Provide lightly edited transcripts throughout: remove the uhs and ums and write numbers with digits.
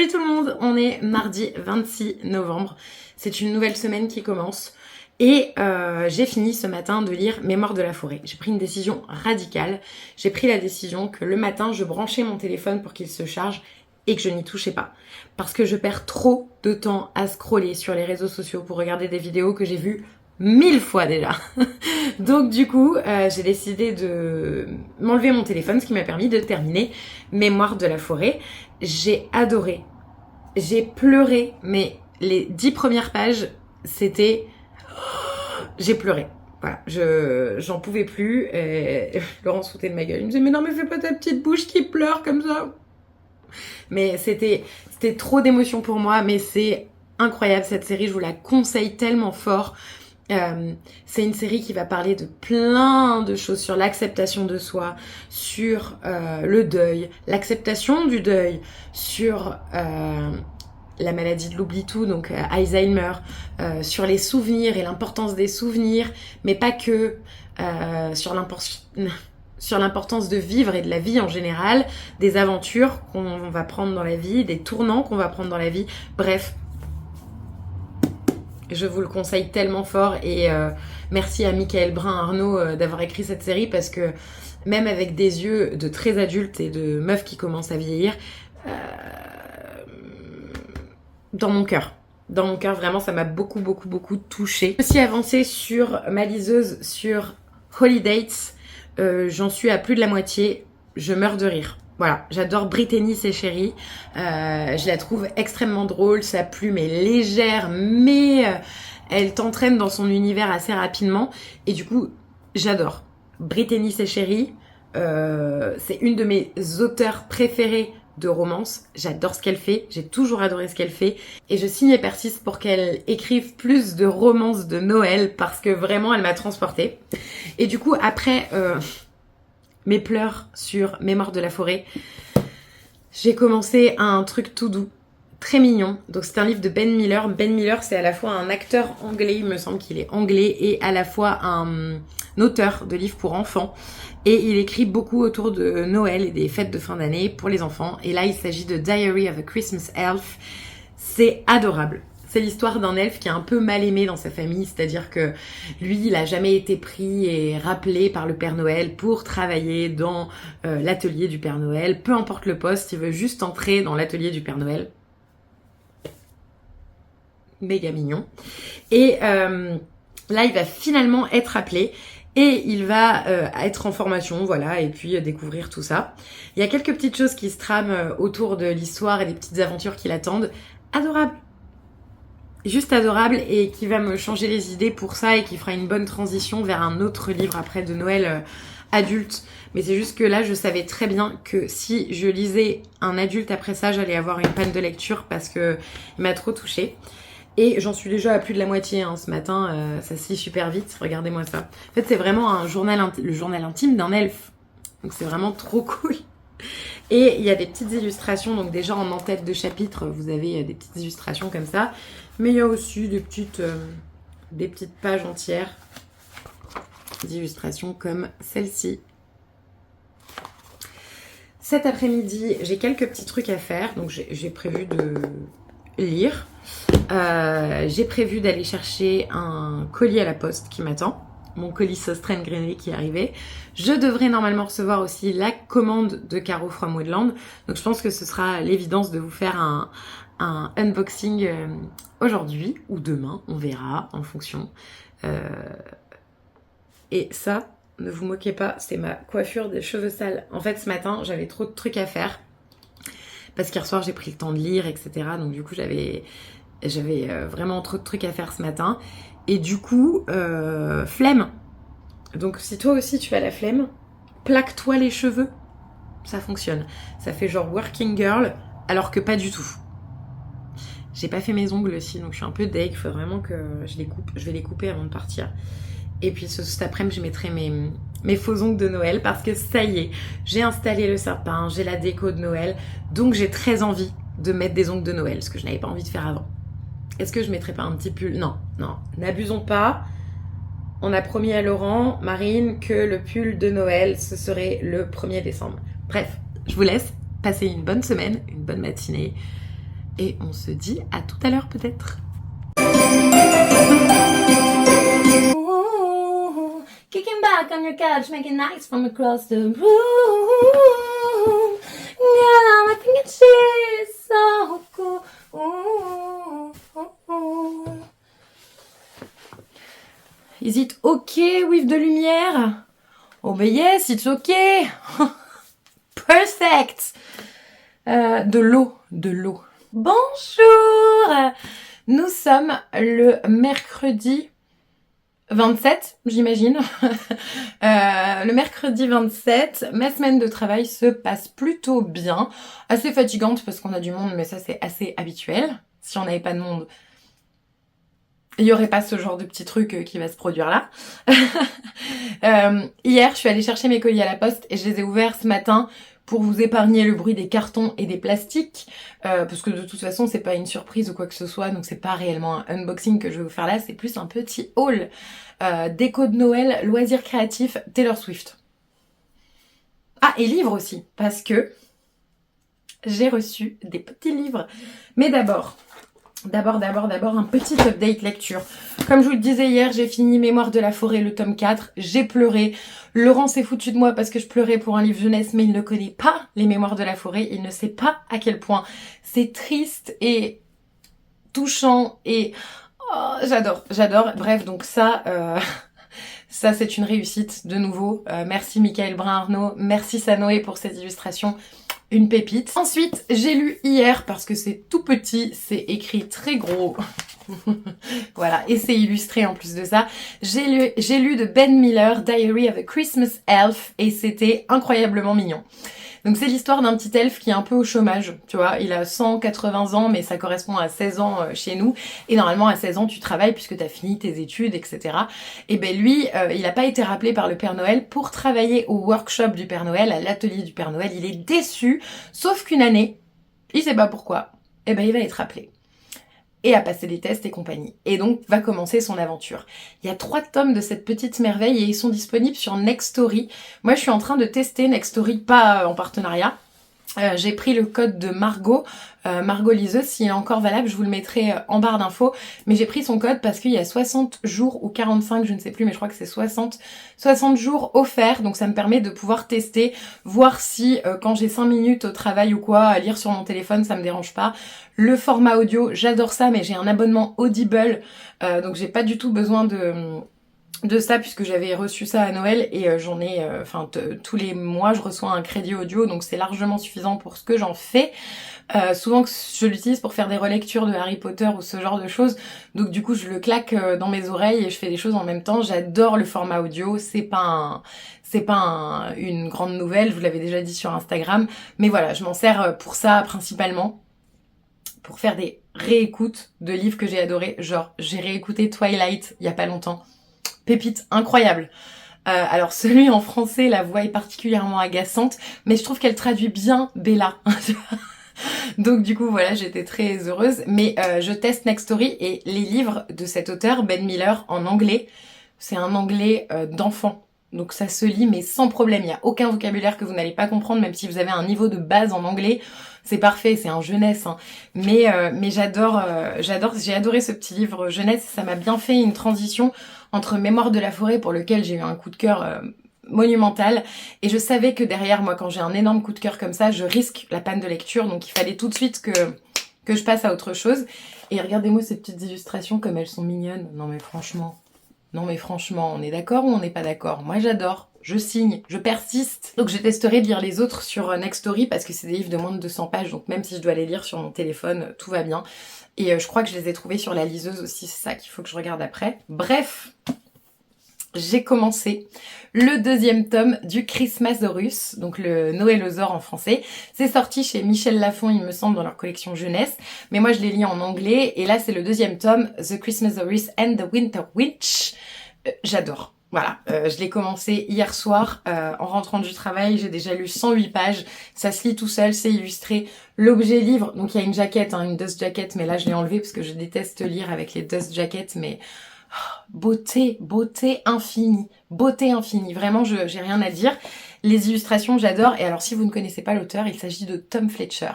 Salut tout le monde, on est mardi 26 novembre, c'est une nouvelle semaine qui commence et j'ai fini ce matin de lire Mémoires de la forêt. J'ai pris une décision radicale, j'ai pris la décision que le matin je branchais mon téléphone pour qu'il se charge et que je n'y touchais pas. Parce que je perds trop de temps à scroller sur les réseaux sociaux pour regarder des vidéos que j'ai vues 1000 fois déjà. Donc du coup, j'ai décidé de m'enlever mon téléphone, ce qui m'a permis de terminer Mémoires de la forêt. J'ai adoré. J'ai pleuré, mais les 10 premières pages, c'était... J'ai pleuré. Voilà, j'en pouvais plus. Et Laurent se foutait de ma gueule. Il me disait, mais non, mais fais pas ta petite bouche qui pleure comme ça. Mais c'était trop d'émotions pour moi, mais c'est incroyable cette série, je vous la conseille tellement fort. C'est une série qui va parler de plein de choses sur l'acceptation de soi, sur le deuil, l'acceptation du deuil, sur la maladie de l'oubli-tout, donc Alzheimer, sur les souvenirs et l'importance des souvenirs, mais pas que, sur l'importance de vivre et de la vie en général, des aventures qu'on va prendre dans la vie, des tournants qu'on va prendre dans la vie, bref. Je vous le conseille tellement fort et merci à Michael Brun-Arnaud d'avoir écrit cette série parce que même avec des yeux de très adultes et de meufs qui commencent à vieillir, dans mon cœur vraiment ça m'a beaucoup touchée. J'ai aussi avancé sur ma liseuse sur Holidates, j'en suis à plus de la moitié, je meurs de rire. Voilà, j'adore Brittany, c'est chéri. Je la trouve extrêmement drôle, sa plume est légère, mais elle t'entraîne dans son univers assez rapidement. Et du coup, j'adore. Brittany, c'est chéri. C'est une de mes auteurs préférées de romance. J'adore ce qu'elle fait, j'ai toujours adoré ce qu'elle fait. Et je signe et persiste pour qu'elle écrive plus de romances de Noël parce que vraiment, elle m'a transportée. Et du coup, après... mes pleurs sur Mémoires de la forêt, j'ai commencé un truc tout doux, très mignon. Donc c'est un livre de Ben Miller. Ben Miller, c'est à la fois un acteur anglais, il me semble qu'il est anglais, et à la fois un auteur de livres pour enfants. Et il écrit beaucoup autour de Noël et des fêtes de fin d'année pour les enfants. Et là, il s'agit de Diary of a Christmas Elf. C'est adorable. C'est l'histoire d'un elfe qui est un peu mal aimé dans sa famille, c'est-à-dire que lui, il a jamais été pris et rappelé par le Père Noël pour travailler dans l'atelier du Père Noël. Peu importe le poste, il veut juste entrer dans l'atelier du Père Noël. Méga mignon. Et là, il va finalement être appelé et il va être en formation, voilà, et puis découvrir tout ça. Il y a quelques petites choses qui se trament autour de l'histoire et des petites aventures qui l'attendent. Adorable. Juste adorable et qui va me changer les idées pour ça et qui fera une bonne transition vers un autre livre après de Noël adulte. Mais c'est juste que là, je savais très bien que si je lisais un adulte après ça, j'allais avoir une panne de lecture parce que il m'a trop touchée. Et j'en suis déjà à plus de la moitié ce matin, ça se lit super vite, regardez-moi ça. En fait, c'est vraiment le journal intime d'un elfe. Donc c'est vraiment trop cool. Et il y a des petites illustrations, donc déjà en en-tête de chapitre, vous avez des petites illustrations comme ça. Mais il y a aussi des petites pages entières d'illustrations comme celle-ci. Cet après-midi, j'ai quelques petits trucs à faire, donc j'ai prévu de lire. J'ai prévu d'aller chercher un colis à la poste qui m'attend. Mon colis Sauce Greenery qui est arrivé. Je devrais normalement recevoir aussi la commande de Caro from Woodland. Donc je pense que ce sera l'évidence de vous faire un unboxing aujourd'hui ou demain, on verra en fonction. Et ça, ne vous moquez pas, c'est ma coiffure des cheveux sales. En fait, ce matin, j'avais trop de trucs à faire parce qu'hier soir, j'ai pris le temps de lire, etc. Donc du coup, j'avais vraiment trop de trucs à faire ce matin. Et du coup, flemme. Donc si toi aussi tu as la flemme, plaque-toi les cheveux. Ça fonctionne. Ça fait genre working girl, alors que pas du tout. J'ai pas fait mes ongles aussi, donc je suis un peu deg. Il faut vraiment que je les coupe. Je vais les couper avant de partir. Et puis cet après-midi, je mettrai mes faux ongles de Noël parce que ça y est, j'ai installé le sapin, j'ai la déco de Noël. Donc j'ai très envie de mettre des ongles de Noël, ce que je n'avais pas envie de faire avant. Est-ce que je mettrais pas un petit pull ? Non, n'abusons pas. On a promis à Laurent, Marine, que le pull de Noël, ce serait le 1er décembre. Bref, je vous laisse. Passez une bonne semaine, une bonne matinée. et on se dit à tout à l'heure peut-être. Kicking back on your couch, making nights from across the room. Yeah, I think it's so cool. Is it okay with the lumière? Oh but yes, it's okay. Perfect. De l'eau. Bonjour. Nous sommes le mercredi 27, j'imagine. Le mercredi 27, ma semaine de travail se passe plutôt bien. Assez fatigante parce qu'on a du monde, mais ça c'est assez habituel. Si on n'avait pas de monde, il n'y aurait pas ce genre de petit truc qui va se produire là. Hier, je suis allée chercher mes colis à la poste et je les ai ouverts ce matin pour vous épargner le bruit des cartons et des plastiques, parce que de toute façon c'est pas une surprise ou quoi que ce soit, donc c'est pas réellement un unboxing que je vais vous faire là, c'est plus un petit haul. Déco de Noël, loisirs créatifs, Taylor Swift. Ah, et livres aussi, parce que j'ai reçu des petits livres. Mais d'abord un petit update lecture. Comme je vous le disais hier, j'ai fini Mémoire de la forêt, le tome 4. J'ai pleuré. Laurent s'est foutu de moi parce que je pleurais pour un livre jeunesse, mais il ne connaît pas les Mémoires de la forêt. Il ne sait pas à quel point c'est triste et touchant et oh, j'adore. Bref, donc ça, ça c'est une réussite de nouveau. Merci Michael Brun-Arnaud, merci Sanoé pour cette illustration. Une pépite. Ensuite, j'ai lu hier, parce que c'est tout petit, c'est écrit très gros. Voilà, et c'est illustré en plus de ça. J'ai lu de Ben Miller, Diary of a Christmas Elf, et c'était incroyablement mignon. Donc c'est l'histoire d'un petit elfe qui est un peu au chômage, tu vois, il a 180 ans mais ça correspond à 16 ans chez nous, et normalement à 16 ans tu travailles puisque t'as fini tes études, etc. Et ben lui, il a pas été rappelé par le Père Noël pour travailler au workshop du Père Noël, à l'atelier du Père Noël, il est déçu, sauf qu'une année, il sait pas pourquoi, et ben il va être appelé. Et à passer des tests et compagnie. Et donc va commencer son aventure. Il y a 3 tomes de cette petite merveille et ils sont disponibles sur Nextory. Moi je suis en train de tester Nextory, pas en partenariat. J'ai pris le code de Margot, Margot Liseuse, s'il est encore valable, je vous le mettrai en barre d'infos, mais j'ai pris son code parce qu'il y a 60 jours ou 45, je ne sais plus, mais je crois que c'est 60 jours offerts, donc ça me permet de pouvoir tester, voir si quand j'ai 5 minutes au travail ou quoi, à lire sur mon téléphone, ça me dérange pas. Le format audio, j'adore ça, mais j'ai un abonnement Audible, donc j'ai pas du tout besoin de ça puisque j'avais reçu ça à Noël et j'en ai, tous les mois je reçois un crédit audio, donc c'est largement suffisant pour ce que j'en fais. Souvent que je l'utilise pour faire des relectures de Harry Potter ou ce genre de choses, donc du coup je le claque dans mes oreilles et je fais des choses en même temps. J'adore le format audio, c'est pas une grande nouvelle, je vous l'avais déjà dit sur Instagram, mais voilà, je m'en sers pour ça principalement, pour faire des réécoutes de livres que j'ai adorés. Genre j'ai réécouté Twilight il y a pas longtemps. Pépite incroyable. Alors celui en français, la voix est particulièrement agaçante, mais je trouve qu'elle traduit bien Bella. Donc du coup voilà, j'étais très heureuse. Mais je teste Nextory et les livres de cet auteur, Ben Miller, en anglais, c'est un anglais d'enfant. Donc ça se lit mais sans problème, il n'y a aucun vocabulaire que vous n'allez pas comprendre, même si vous avez un niveau de base en anglais, c'est parfait, c'est un jeunesse. Hein. Mais j'adore, j'ai adoré ce petit livre jeunesse, ça m'a bien fait une transition entre Mémoire de la forêt, pour lequel j'ai eu un coup de cœur monumental, et je savais que derrière moi, quand j'ai un énorme coup de cœur comme ça, je risque la panne de lecture, donc il fallait tout de suite que je passe à autre chose. Et regardez-moi ces petites illustrations comme elles sont mignonnes. Non mais franchement, on est d'accord ou on n'est pas d'accord? Moi j'adore, je signe, je persiste. Donc je testerai de lire les autres sur Nextory parce que c'est des livres de moins de 200 pages, donc même si je dois les lire sur mon téléphone, tout va bien. Et je crois que je les ai trouvés sur la liseuse aussi, c'est ça qu'il faut que je regarde après. Bref, j'ai commencé le 2e tome du Christmasaurus, donc le Noëlosaure en français. C'est sorti chez Michel Lafon, il me semble, dans leur collection jeunesse. Mais moi, je l'ai lu en anglais. Et là, c'est le 2e tome, The Christmasaurus and the Winter Witch. J'adore. Voilà, je l'ai commencé hier soir en rentrant du travail, j'ai déjà lu 108 pages, ça se lit tout seul, c'est illustré. L'objet livre, donc il y a une jaquette, hein, une dust jacket, mais là je l'ai enlevée parce que je déteste lire avec les dust jackets, mais beauté infinie, vraiment j'ai rien à dire. Les illustrations j'adore, et alors si vous ne connaissez pas l'auteur, il s'agit de Tom Fletcher.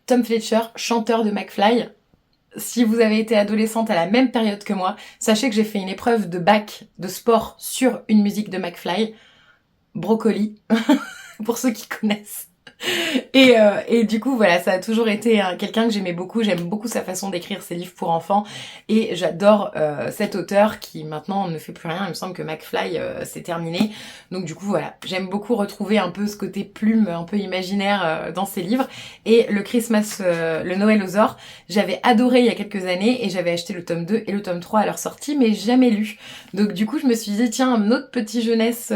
Tom Fletcher, chanteur de McFly. Si vous avez été adolescente à la même période que moi, sachez que j'ai fait une épreuve de bac de sport sur une musique de McFly. Brocoli, pour ceux qui connaissent. Et du coup, voilà, ça a toujours été quelqu'un que j'aimais beaucoup. J'aime beaucoup sa façon d'écrire ses livres pour enfants. Et j'adore cet auteur qui maintenant ne fait plus rien. Il me semble que McFly, c'est terminé. Donc du coup, voilà, j'aime beaucoup retrouver un peu ce côté plume, un peu imaginaire dans ses livres. Et le Noël aux Ors, j'avais adoré il y a quelques années et j'avais acheté le tome 2 et le tome 3 à leur sortie, mais jamais lu. Donc du coup, je me suis dit, tiens, un autre petit jeunesse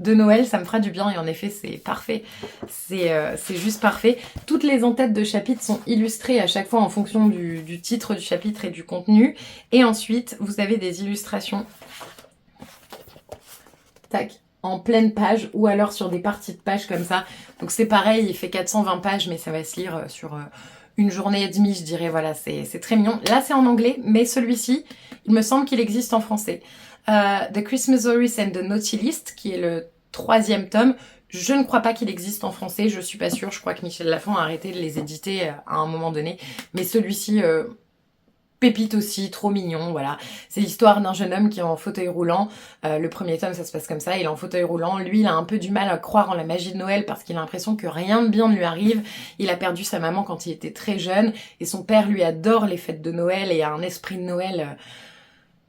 de Noël, ça me fera du bien. Et en effet, c'est parfait. C'est juste parfait. Toutes les en-têtes de chapitres sont illustrées à chaque fois en fonction du titre du chapitre et du contenu. Et ensuite, vous avez des illustrations, tac, en pleine page ou alors sur des parties de page comme ça. Donc c'est pareil, il fait 420 pages, mais ça va se lire sur une journée et demie, je dirais. Voilà, c'est très mignon. Là, c'est en anglais, mais celui-ci, il me semble qu'il existe en français. The Christmas Horus and the Naughty List, qui est le 3e tome. Je ne crois pas qu'il existe en français, je suis pas sûre. Je crois que Michel Lafon a arrêté de les éditer à un moment donné. Mais celui-ci, pépite aussi, trop mignon, voilà. C'est l'histoire d'un jeune homme qui est en fauteuil roulant. Le premier tome, ça se passe comme ça, il est en fauteuil roulant. Lui, il a un peu du mal à croire en la magie de Noël parce qu'il a l'impression que rien de bien ne lui arrive. Il a perdu sa maman quand il était très jeune et son père, lui, adore les fêtes de Noël et a un esprit de Noël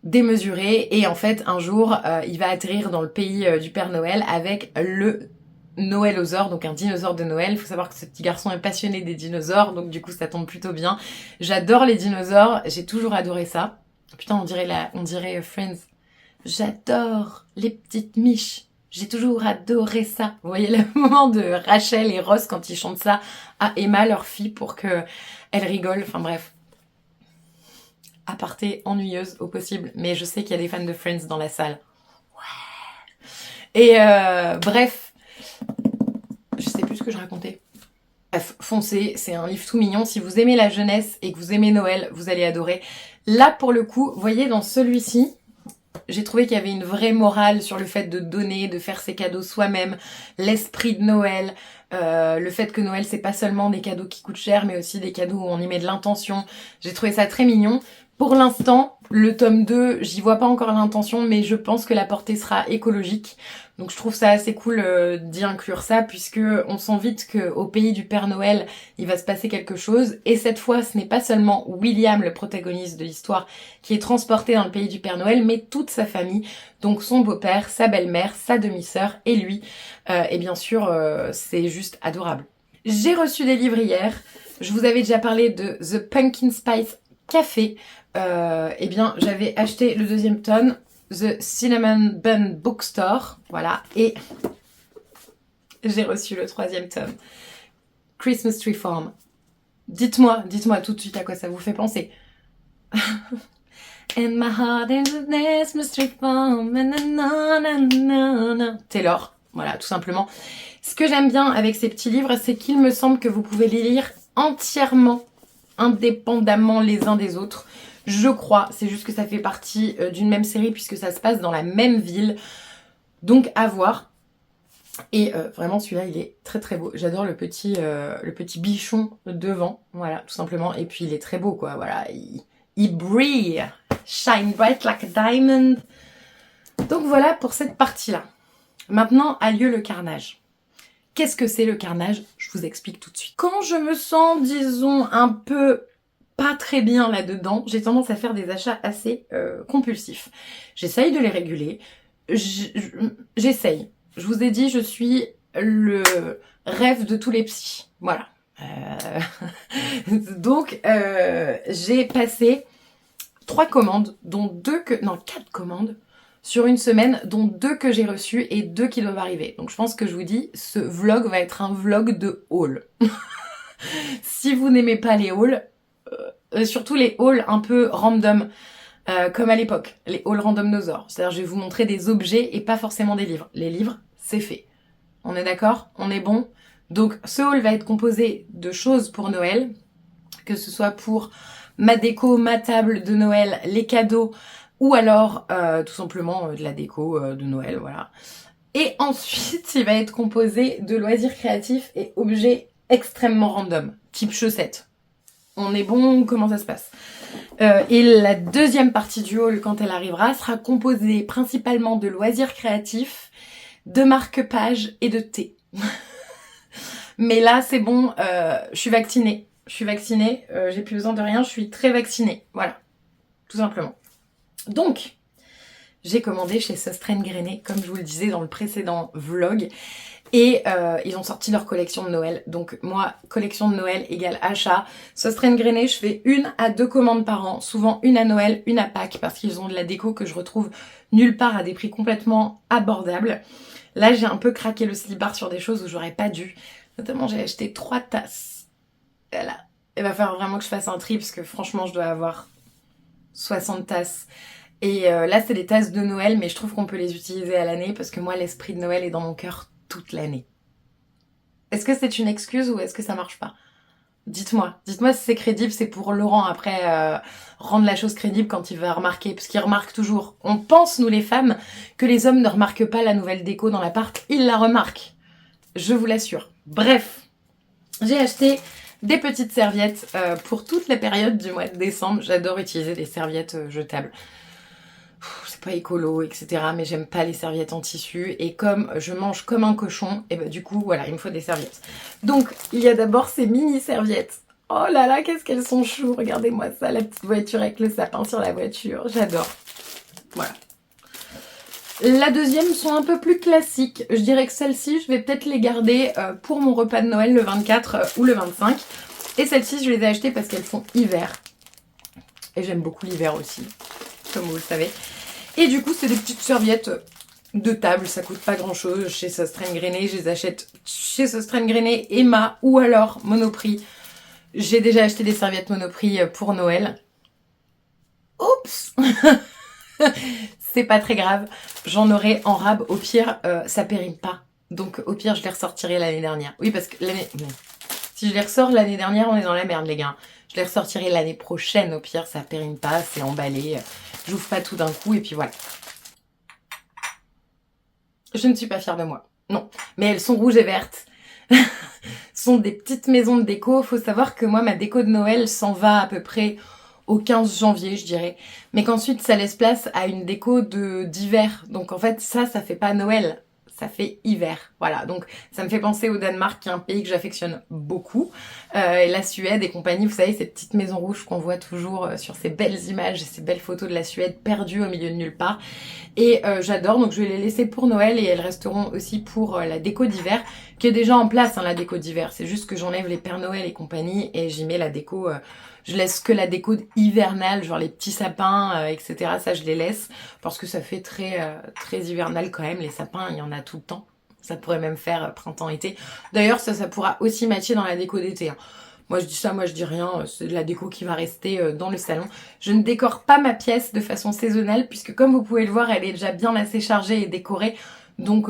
démesuré. Et en fait, un jour, il va atterrir dans le pays du Père Noël avec le Noël aux Ors, donc un dinosaure de Noël. Il faut savoir que ce petit garçon est passionné des dinosaures, donc du coup ça tombe plutôt bien. J'adore les dinosaures, j'ai toujours adoré ça. Putain, on dirait Friends. J'adore les petites miches. J'ai toujours adoré ça. Vous voyez le moment de Rachel et Ross quand ils chantent ça à Emma, leur fille, pour que elle rigole. Enfin bref. Aparté ennuyeuse au possible, mais je sais qu'il y a des fans de Friends dans la salle. Ouais. Et bref. Je sais plus ce que je racontais. Bref, foncez, c'est un livre tout mignon. Si vous aimez la jeunesse et que vous aimez Noël, vous allez adorer. Là, pour le coup, vous voyez, dans celui-ci, j'ai trouvé qu'il y avait une vraie morale sur le fait de donner, de faire ses cadeaux soi-même, l'esprit de Noël, le fait que Noël, c'est pas seulement des cadeaux qui coûtent cher, mais aussi des cadeaux où on y met de l'intention. J'ai trouvé ça très mignon. Pour l'instant, le tome 2, j'y vois pas encore l'intention, mais je pense que la portée sera écologique. Donc je trouve ça assez cool d'y inclure ça, puisque on sent vite qu'au pays du Père Noël, il va se passer quelque chose. Et cette fois, ce n'est pas seulement William, le protagoniste de l'histoire, qui est transporté dans le pays du Père Noël, mais toute sa famille. Donc son beau-père, sa belle-mère, sa demi-sœur et lui. Et bien sûr, c'est juste adorable. J'ai reçu des livres hier. Je vous avais déjà parlé de The Pumpkin Spice Café. Eh bien, j'avais acheté le 2e tome, The Cinnamon Bun Bookstore, voilà, et j'ai reçu le 3e tome, Christmas Tree Farm. Dites-moi tout de suite à quoi ça vous fait penser. And my heart is a Christmas tree farm, Taylor, voilà, tout simplement. Ce que j'aime bien avec ces petits livres, c'est qu'il me semble que vous pouvez les lire entièrement, indépendamment les uns des autres. Je crois, c'est juste que ça fait partie d'une même série puisque ça se passe dans la même ville. Donc à voir. Et vraiment celui-là il est très très beau. J'adore le petit bichon devant, voilà, tout simplement. Et puis il est très beau quoi, voilà. Il brille, shine bright like a diamond. Donc voilà pour cette partie-là. Maintenant a lieu le carnage. Qu'est-ce que c'est le carnage? Je vous explique tout de suite. Quand je me sens, disons, un peu pas très bien là-dedans, j'ai tendance à faire des achats assez compulsifs. J'essaye de les réguler. J'essaye. Je vous ai dit, je suis le rêve de tous les psys. Voilà. Donc, j'ai passé 3 commandes, dont 4 commandes sur une semaine, dont 2 que j'ai reçues et 2 qui doivent arriver. Donc je pense que je vous dis, ce vlog va être un vlog de haul. Si vous n'aimez pas les hauls, surtout les hauls un peu random, comme à l'époque, les hauls randomnosaures. C'est-à-dire je vais vous montrer des objets et pas forcément des livres. Les livres, c'est fait. On est d'accord? On est bon? Donc ce haul va être composé de choses pour Noël, que ce soit pour ma déco, ma table de Noël, les cadeaux, ou alors tout simplement de la déco de Noël, voilà. Et ensuite, il va être composé de loisirs créatifs et objets extrêmement random, type chaussettes. On est bon, comment ça se passe? Et la deuxième partie du haul, quand elle arrivera, sera composée principalement de loisirs créatifs, de marque-pages et de thé. Mais là, c'est bon, je suis vaccinée. J'ai plus besoin de rien, je suis très vaccinée. Voilà, tout simplement. Donc, j'ai commandé chez Sostren Grenet, comme je vous le disais dans le précédent vlog. Et ils ont sorti leur collection de Noël. Donc moi, collection de Noël égale achat. Sostren Grenet, je fais 1 à 2 commandes par an. Souvent une à Noël, une à Pâques, parce qu'ils ont de la déco que je retrouve nulle part à des prix complètement abordables. Là, j'ai un peu craqué le slibard sur des choses où j'aurais pas dû. Notamment, j'ai acheté 3 tasses. Voilà. Il va falloir vraiment que je fasse un tri, parce que franchement, je dois avoir 60 tasses. Et là, c'est des tasses de Noël, mais je trouve qu'on peut les utiliser à l'année, parce que moi, l'esprit de Noël est dans mon cœur toute l'année. Est-ce que c'est une excuse ou est-ce que ça marche pas? Dites-moi si c'est crédible, c'est pour Laurent après rendre la chose crédible quand il va remarquer, parce qu'il remarque toujours. On pense, nous les femmes, que les hommes ne remarquent pas la nouvelle déco dans l'appart, ils la remarquent. Je vous l'assure. Bref, j'ai acheté des petites serviettes pour toute la période du mois de décembre. J'adore utiliser des serviettes jetables. C'est pas écolo, etc. Mais j'aime pas les serviettes en tissu. Et comme je mange comme un cochon, et bah du coup, voilà, il me faut des serviettes. Donc, il y a d'abord ces mini serviettes. Oh là là, qu'est-ce qu'elles sont choues. Regardez-moi ça, la petite voiture avec le sapin sur la voiture. J'adore. Voilà. La deuxième sont un peu plus classiques. Je dirais que celles-ci, je vais peut-être les garder pour mon repas de Noël le 24 ou le 25. Et celles-ci, je les ai achetées parce qu'elles font hiver. Et j'aime beaucoup l'hiver aussi, comme vous le savez. Et du coup, c'est des petites serviettes de table, ça coûte pas grand chose chez Sostren Grenet. Je les achète chez Sostren Grenet, Emma ou alors Monoprix. J'ai déjà acheté des serviettes Monoprix pour Noël. Oups. C'est pas très grave, j'en aurai en rab. Au pire, ça périme pas. Donc au pire, je les ressortirai l'année dernière. Oui, parce que si je les ressors l'année dernière, on est dans la merde, les gars. Je les ressortirai l'année prochaine, au pire, ça périme pas, c'est emballé. J'ouvre pas tout d'un coup, et puis voilà. Je ne suis pas fière de moi. Non. Mais elles sont rouges et vertes. Ce sont des petites maisons de déco. Faut savoir que moi, ma déco de Noël s'en va à peu près au 15 janvier, je dirais. Mais qu'ensuite, ça laisse place à une déco d'hiver. Donc en fait, ça fait pas Noël. Ça fait hiver. Voilà, donc ça me fait penser au Danemark, qui est un pays que j'affectionne beaucoup. Et la Suède et compagnie, vous savez, ces petites maisons rouges qu'on voit toujours sur ces belles images, ces belles photos de la Suède perdues au milieu de nulle part. Et j'adore, donc je vais les laisser pour Noël et elles resteront aussi pour la déco d'hiver, qui est déjà en place, hein, la déco d'hiver. C'est juste que j'enlève les Pères Noël et compagnie et j'y mets la déco... je laisse que la déco hivernale, genre les petits sapins, etc. Ça, je les laisse parce que ça fait très hivernal quand même. Les sapins, il y en a tout le temps. Ça pourrait même faire printemps-été. D'ailleurs, ça pourra aussi matcher dans la déco d'été. Hein. Moi, je dis ça, moi, je dis rien. C'est de la déco qui va rester dans le salon. Je ne décore pas ma pièce de façon saisonnelle puisque, comme vous pouvez le voir, elle est déjà bien assez chargée et décorée. Donc,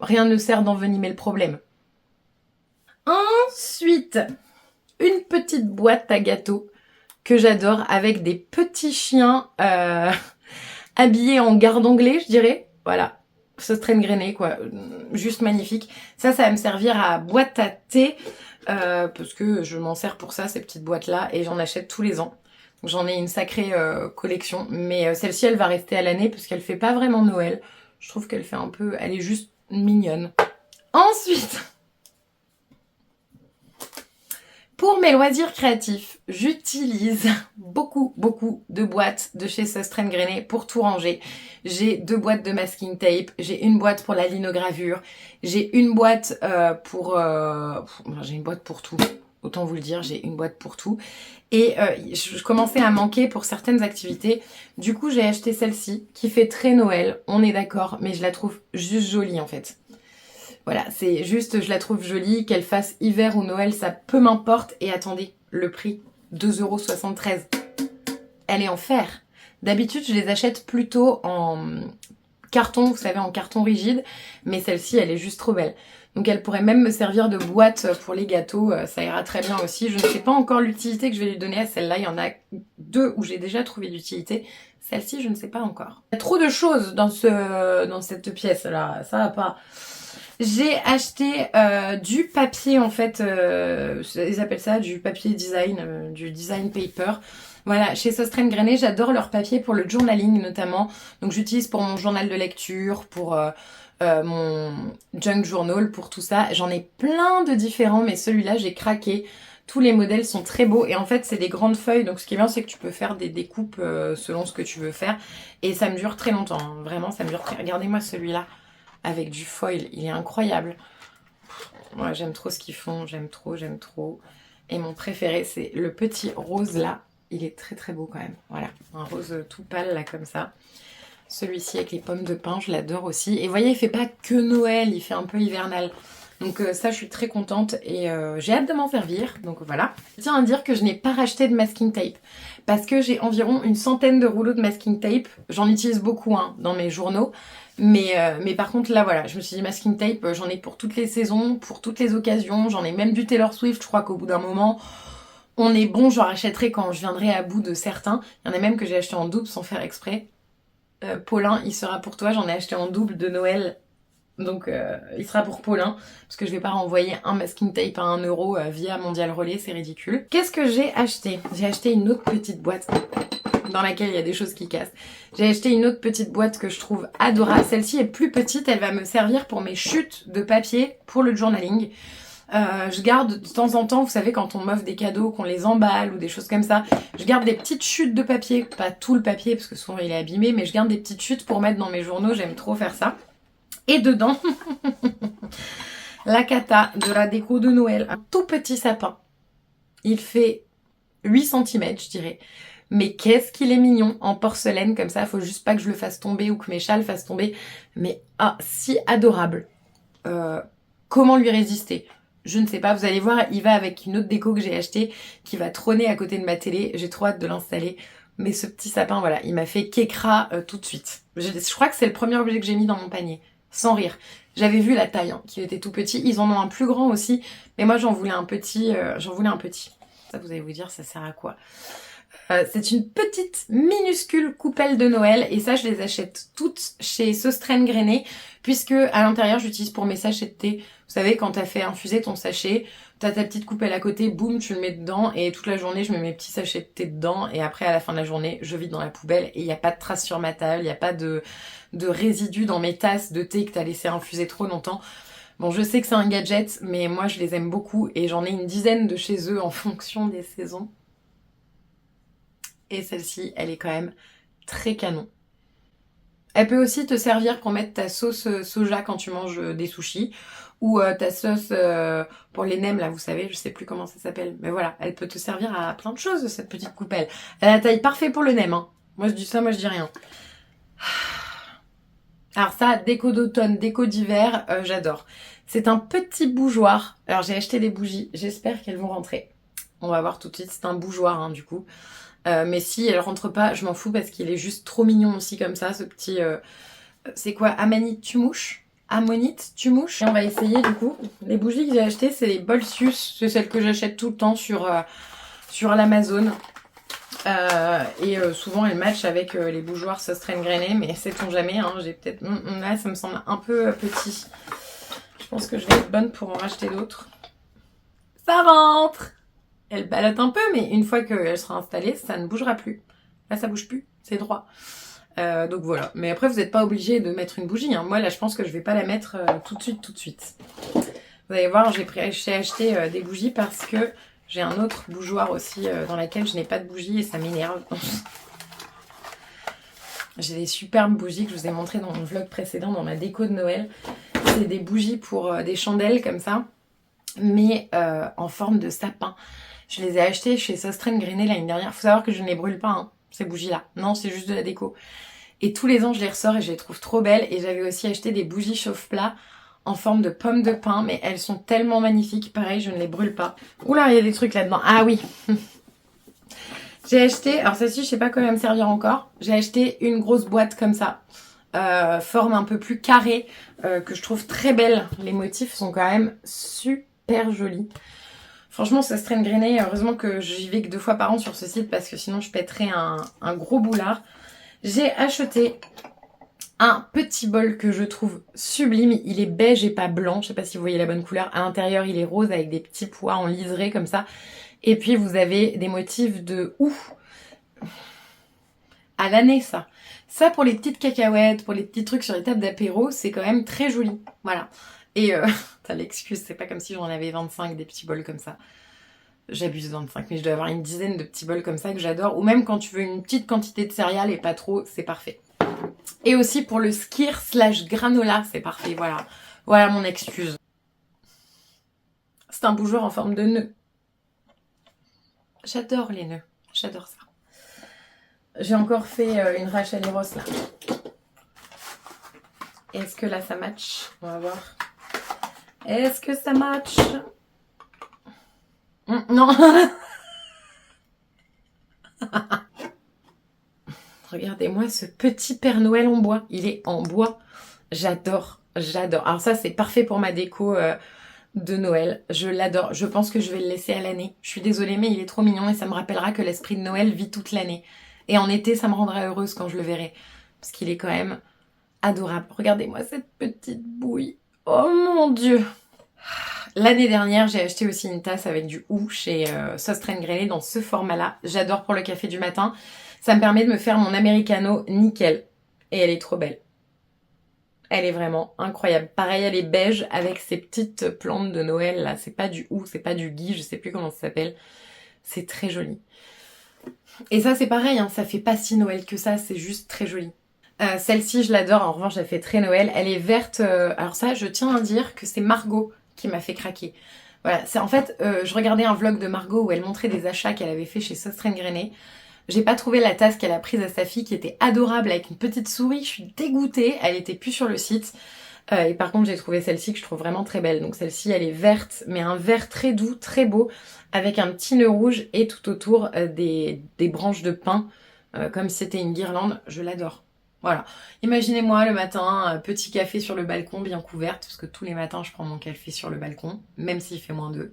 rien ne sert d'envenimer le problème. Ensuite... une petite boîte à gâteaux que j'adore avec des petits chiens habillés en garde anglais, je dirais. Voilà, Sostren Grenet, quoi. Juste magnifique. Ça va me servir à boîte à thé parce que je m'en sers pour ça, ces petites boîtes-là, et j'en achète tous les ans. J'en ai une sacrée collection, mais celle-ci, elle va rester à l'année parce qu'elle fait pas vraiment Noël. Je trouve qu'elle fait un peu... elle est juste mignonne. Ensuite... pour mes loisirs créatifs, j'utilise beaucoup de boîtes de chez Sostren Grenet pour tout ranger. J'ai 2 boîtes de masking tape, j'ai une boîte pour la linogravure, j'ai une boîte j'ai une boîte pour tout. Autant vous le dire, j'ai une boîte pour tout. Et je commençais à manquer pour certaines activités. Du coup, j'ai acheté celle-ci qui fait très Noël, on est d'accord, mais je la trouve juste jolie en fait. Voilà, c'est juste, je la trouve jolie, qu'elle fasse hiver ou Noël, ça peu m'importe. Et attendez, le prix, 2,73 €. Elle est en fer. D'habitude, je les achète plutôt en carton, vous savez, en carton rigide. Mais celle-ci, elle est juste trop belle. Donc elle pourrait même me servir de boîte pour les gâteaux, ça ira très bien aussi. Je ne sais pas encore l'utilité que je vais lui donner à celle-là. Il y en a 2 où j'ai déjà trouvé l'utilité. Celle-ci, je ne sais pas encore. Il y a trop de choses dans cette pièce-là, ça va pas... J'ai acheté du papier en fait, ils appellent ça du papier design, du design paper. Voilà, chez Sostren Grainé, j'adore leur papier pour le journaling notamment. Donc j'utilise pour mon journal de lecture, pour mon junk journal, pour tout ça. J'en ai plein de différents, mais celui-là j'ai craqué. Tous les modèles sont très beaux et en fait c'est des grandes feuilles, donc ce qui est bien c'est que tu peux faire des découpes selon ce que tu veux faire et ça me dure très longtemps, hein. Vraiment ça me dure très... Regardez-moi celui-là avec du foil, il est incroyable. Moi j'aime trop ce qu'ils font, j'aime trop. Et mon préféré c'est le petit rose là, il est très très beau quand même. Voilà, un rose tout pâle là comme ça. Celui-ci avec les pommes de pin, je l'adore aussi. Et vous voyez, il fait pas que Noël, il fait un peu hivernal. Donc ça, je suis très contente et j'ai hâte de m'en servir. Donc voilà. Je tiens à dire que je n'ai pas racheté de masking tape parce que j'ai environ une centaine de rouleaux de masking tape. J'en utilise beaucoup hein, dans mes journaux. Mais par contre là voilà, je me suis dit masking tape, j'en ai pour toutes les saisons, pour toutes les occasions. J'en ai même du Taylor Swift, je crois qu'au bout d'un moment, on est bon, j'en rachèterai quand je viendrai à bout de certains. Il y en a même que j'ai acheté en double sans faire exprès. Paulin, il sera pour toi, j'en ai acheté en double de Noël. Donc il sera pour Paulin, parce que je vais pas renvoyer un masking tape à 1 euro via Mondial Relais, c'est ridicule. Qu'est-ce que j'ai acheté? J'ai acheté une autre petite boîte dans laquelle il y a des choses qui cassent. J'ai acheté une autre petite boîte que je trouve adorable. Celle-ci est plus petite, elle va me servir pour mes chutes de papier pour le journaling. Je garde de temps en temps, vous savez quand on m'offre des cadeaux, qu'on les emballe ou des choses comme ça, je garde des petites chutes de papier, pas tout le papier parce que souvent il est abîmé, mais je garde des petites chutes pour mettre dans mes journaux, j'aime trop faire ça. Et dedans, la cata de la déco de Noël. Un tout petit sapin. Il fait 8 cm, je dirais. Mais qu'est-ce qu'il est mignon en porcelaine comme ça. Faut juste pas que je le fasse tomber ou que mes chats le fassent tomber. Mais ah, si adorable. Comment lui résister? Je ne sais pas. Vous allez voir, il va avec une autre déco que j'ai achetée qui va trôner à côté de ma télé. J'ai trop hâte de l'installer. Mais ce petit sapin, voilà, il m'a fait kékra tout de suite. Je crois que c'est le premier objet que j'ai mis dans mon panier. Sans rire. J'avais vu la taille, hein, qui était tout petit. Ils en ont un plus grand aussi. Mais moi, j'en voulais un petit. Ça, vous allez vous dire, ça sert à quoi? C'est une petite minuscule coupelle de Noël. Et ça, je les achète toutes chez Sostren Grainé. Puisque à l'intérieur, j'utilise pour mes sachets de thé. Vous savez, quand t'as fait infuser ton sachet, t'as ta petite coupelle à côté, boum, tu le mets dedans. Et toute la journée, je mets mes petits sachets de thé dedans. Et après, à la fin de la journée, je vide dans la poubelle. Et il n'y a pas de traces sur ma table. Il n'y a pas de résidus dans mes tasses de thé que t'as laissé infuser trop longtemps. Bon, je sais que c'est un gadget, mais moi, je les aime beaucoup. Et j'en ai une dizaine de chez eux en fonction des saisons. Et celle-ci, elle est quand même très canon. Elle peut aussi te servir pour mettre ta sauce soja quand tu manges des sushis. Ou ta sauce pour les nems, là, vous savez, je sais plus comment ça s'appelle. Mais voilà, elle peut te servir à plein de choses, cette petite coupelle. Elle a la taille parfaite pour le nem, hein. Moi, je dis ça, moi, je dis rien. Alors ça, déco d'automne, déco d'hiver, j'adore. C'est un petit bougeoir. Alors j'ai acheté des bougies, j'espère qu'elles vont rentrer. On va voir tout de suite, c'est un bougeoir hein, du coup. Mais si elles rentrent pas, je m'en fous parce qu'il est juste trop mignon aussi comme ça, ce petit... c'est quoi? Amanite tumouche? Ammonite tumouche? Et on va essayer du coup. Les bougies que j'ai achetées, c'est les Bolsius. C'est celles que j'achète tout le temps sur l'Amazon. Souvent elles matchent avec les bougeoirs Sostren Grainé, mais sait-on jamais, hein, j'ai peut-être... Là ça me semble un peu petit. Je pense que je vais être bonne pour en racheter d'autres. Ça rentre! Elle ballotte un peu, mais une fois qu'elle sera installée, ça ne bougera plus. Là ça bouge plus, c'est droit. Donc voilà, mais après vous n'êtes pas obligé de mettre une bougie, hein. Moi là je pense que je vais pas la mettre tout de suite. Vous allez voir, j'ai acheté des bougies parce que j'ai un autre bougeoir aussi dans lequel je n'ai pas de bougie et ça m'énerve. J'ai des superbes bougies que je vous ai montrées dans mon vlog précédent, dans ma déco de Noël. C'est des bougies pour des chandelles comme ça, mais en forme de sapin. Je les ai achetées chez Sostren Grainé l'année dernière. Faut savoir que je ne les brûle pas, hein, ces bougies-là. Non, c'est juste de la déco. Et tous les ans, je les ressors et je les trouve trop belles. Et j'avais aussi acheté des bougies chauffe-plat en forme de pommes de pin, mais elles sont tellement magnifiques. Pareil, je ne les brûle pas. Oula, il y a des trucs là-dedans. Ah oui. J'ai acheté, alors celle-ci, je sais pas comment elle va me servir encore. J'ai acheté une grosse boîte comme ça, forme un peu plus carrée, que je trouve très belle. Les motifs sont quand même super jolis. Franchement, Sostren Grainé, heureusement que j'y vais que 2 fois par an sur ce site parce que sinon je pèterais un gros boulard. J'ai acheté un petit bol que je trouve sublime. Il est beige et pas blanc. Je sais pas si vous voyez la bonne couleur. À l'intérieur, il est rose avec des petits pois en liseré comme ça. Et puis, vous avez des motifs de ouf. À l'année, ça. Ça, pour les petites cacahuètes, pour les petits trucs sur les tables d'apéro, c'est quand même très joli. Voilà. Et t'as l'excuse, c'est pas comme si j'en avais 25 des petits bols comme ça. J'abuse 25, mais je dois avoir une dizaine de petits bols comme ça que j'adore. Ou même quand tu veux une petite quantité de céréales et pas trop, c'est parfait. Et aussi pour le skir / granola, c'est parfait, voilà. Voilà mon excuse. C'est un bougeoir en forme de nœud. J'adore les nœuds, j'adore ça. J'ai encore fait une Rachel Ross là. Est-ce que là ça match? On va voir. Est-ce que ça match? Non. Regardez-moi ce petit Père Noël en bois. Il est en bois. J'adore, j'adore. Alors ça, c'est parfait pour ma déco de Noël. Je l'adore. Je pense que je vais le laisser à l'année. Je suis désolée, mais il est trop mignon et ça me rappellera que l'esprit de Noël vit toute l'année. Et en été, ça me rendra heureuse quand je le verrai. Parce qu'il est quand même adorable. Regardez-moi cette petite bouille. Oh mon Dieu! L'année dernière, j'ai acheté aussi une tasse avec du hou chez Sauce Train Grêlée dans ce format-là. J'adore pour le café du matin. Ça me permet de me faire mon americano nickel. Et elle est trop belle. Elle est vraiment incroyable. Pareil, elle est beige avec ces petites plantes de Noël là. C'est pas du hou, c'est pas du gui, je sais plus comment ça s'appelle. C'est très joli. Et ça, c'est pareil, hein, ça fait pas si Noël que ça, c'est juste très joli. Celle-ci, je l'adore. En revanche, elle fait très Noël. Elle est verte. Alors ça, je tiens à dire que c'est Margot qui m'a fait craquer. Voilà, c'est en fait, je regardais un vlog de Margot où elle montrait des achats qu'elle avait fait chez Sauce Train Grêlée. J'ai pas trouvé la tasse qu'elle a prise à sa fille qui était adorable avec une petite souris. Je suis dégoûtée. Elle était plus sur le site. Et par contre, j'ai trouvé celle-ci que je trouve vraiment très belle. Donc celle-ci, elle est verte, mais un vert très doux, très beau, avec un petit nœud rouge et tout autour des branches de pin, comme si c'était une guirlande. Je l'adore. Voilà. Imaginez-moi le matin, petit café sur le balcon, bien couverte, parce que tous les matins, je prends mon café sur le balcon, même s'il fait -2.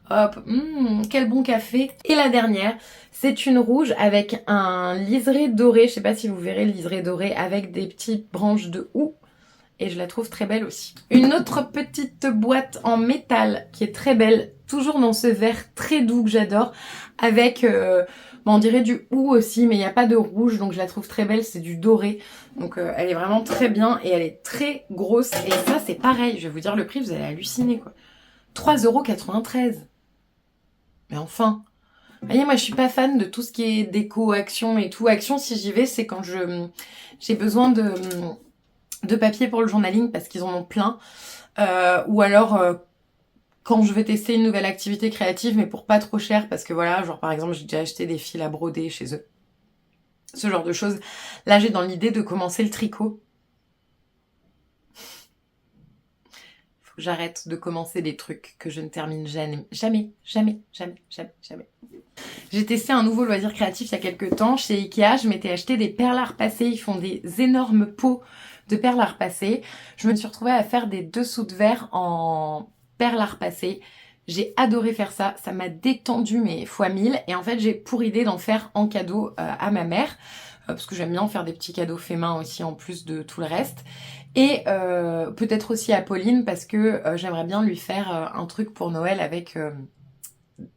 Hop, quel bon café. Et la dernière, c'est une rouge avec un liseré doré. Je sais pas si vous verrez le liseré doré avec des petites branches de houx. Et je la trouve très belle aussi. Une autre petite boîte en métal qui est très belle, toujours dans ce vert très doux que j'adore, avec, on dirait du houx aussi, mais il n'y a pas de rouge, donc je la trouve très belle, c'est du doré. Donc elle est vraiment très bien et elle est très grosse. Et ça, c'est pareil, je vais vous dire le prix, vous allez halluciner quoi. 3,93 €. Mais enfin, vous voyez, moi je suis pas fan de tout ce qui est déco, action et tout. Action, si j'y vais, c'est quand j'ai besoin de papier pour le journaling parce qu'ils en ont plein. Ou alors quand je vais tester une nouvelle activité créative, mais pour pas trop cher, parce que voilà, genre par exemple, j'ai déjà acheté des fils à broder chez eux. Ce genre de choses. Là, j'ai dans l'idée de commencer le tricot. Faut que j'arrête de commencer des trucs que je ne termine jamais. Jamais. J'ai testé un nouveau loisir créatif il y a quelques temps. Chez Ikea, je m'étais acheté des perles à repasser. Ils font des énormes pots de perles à repasser. Je me suis retrouvée à faire des dessous de verre en perles à repasser. J'ai adoré faire ça. Ça m'a détendu mais fois 1000. Et en fait, j'ai pour idée d'en faire en cadeau à ma mère. Parce que j'aime bien faire des petits cadeaux faits main aussi en plus de tout le reste. Et peut-être aussi à Pauline parce que j'aimerais bien lui faire un truc pour Noël avec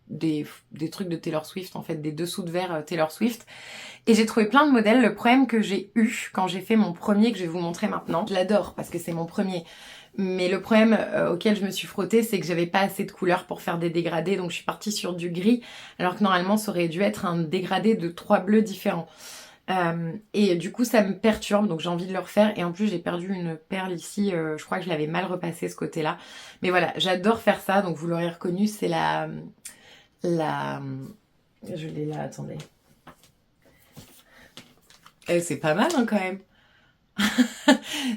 des trucs de Taylor Swift, en fait, des dessous de verre Taylor Swift. Et j'ai trouvé plein de modèles. Le problème que j'ai eu quand j'ai fait mon premier, que je vais vous montrer maintenant, je l'adore parce que c'est mon premier. Mais le problème auquel je me suis frottée, c'est que j'avais pas assez de couleurs pour faire des dégradés. Donc je suis partie sur du gris, alors que normalement ça aurait dû être un dégradé de 3 bleus différents. Et du coup ça me perturbe, donc j'ai envie de le refaire. Et en plus j'ai perdu une perle ici, je crois que je l'avais mal repassée ce côté-là. Mais voilà, j'adore faire ça, donc vous l'aurez reconnu, c'est la... Je l'ai là, attendez. C'est pas mal hein, quand même.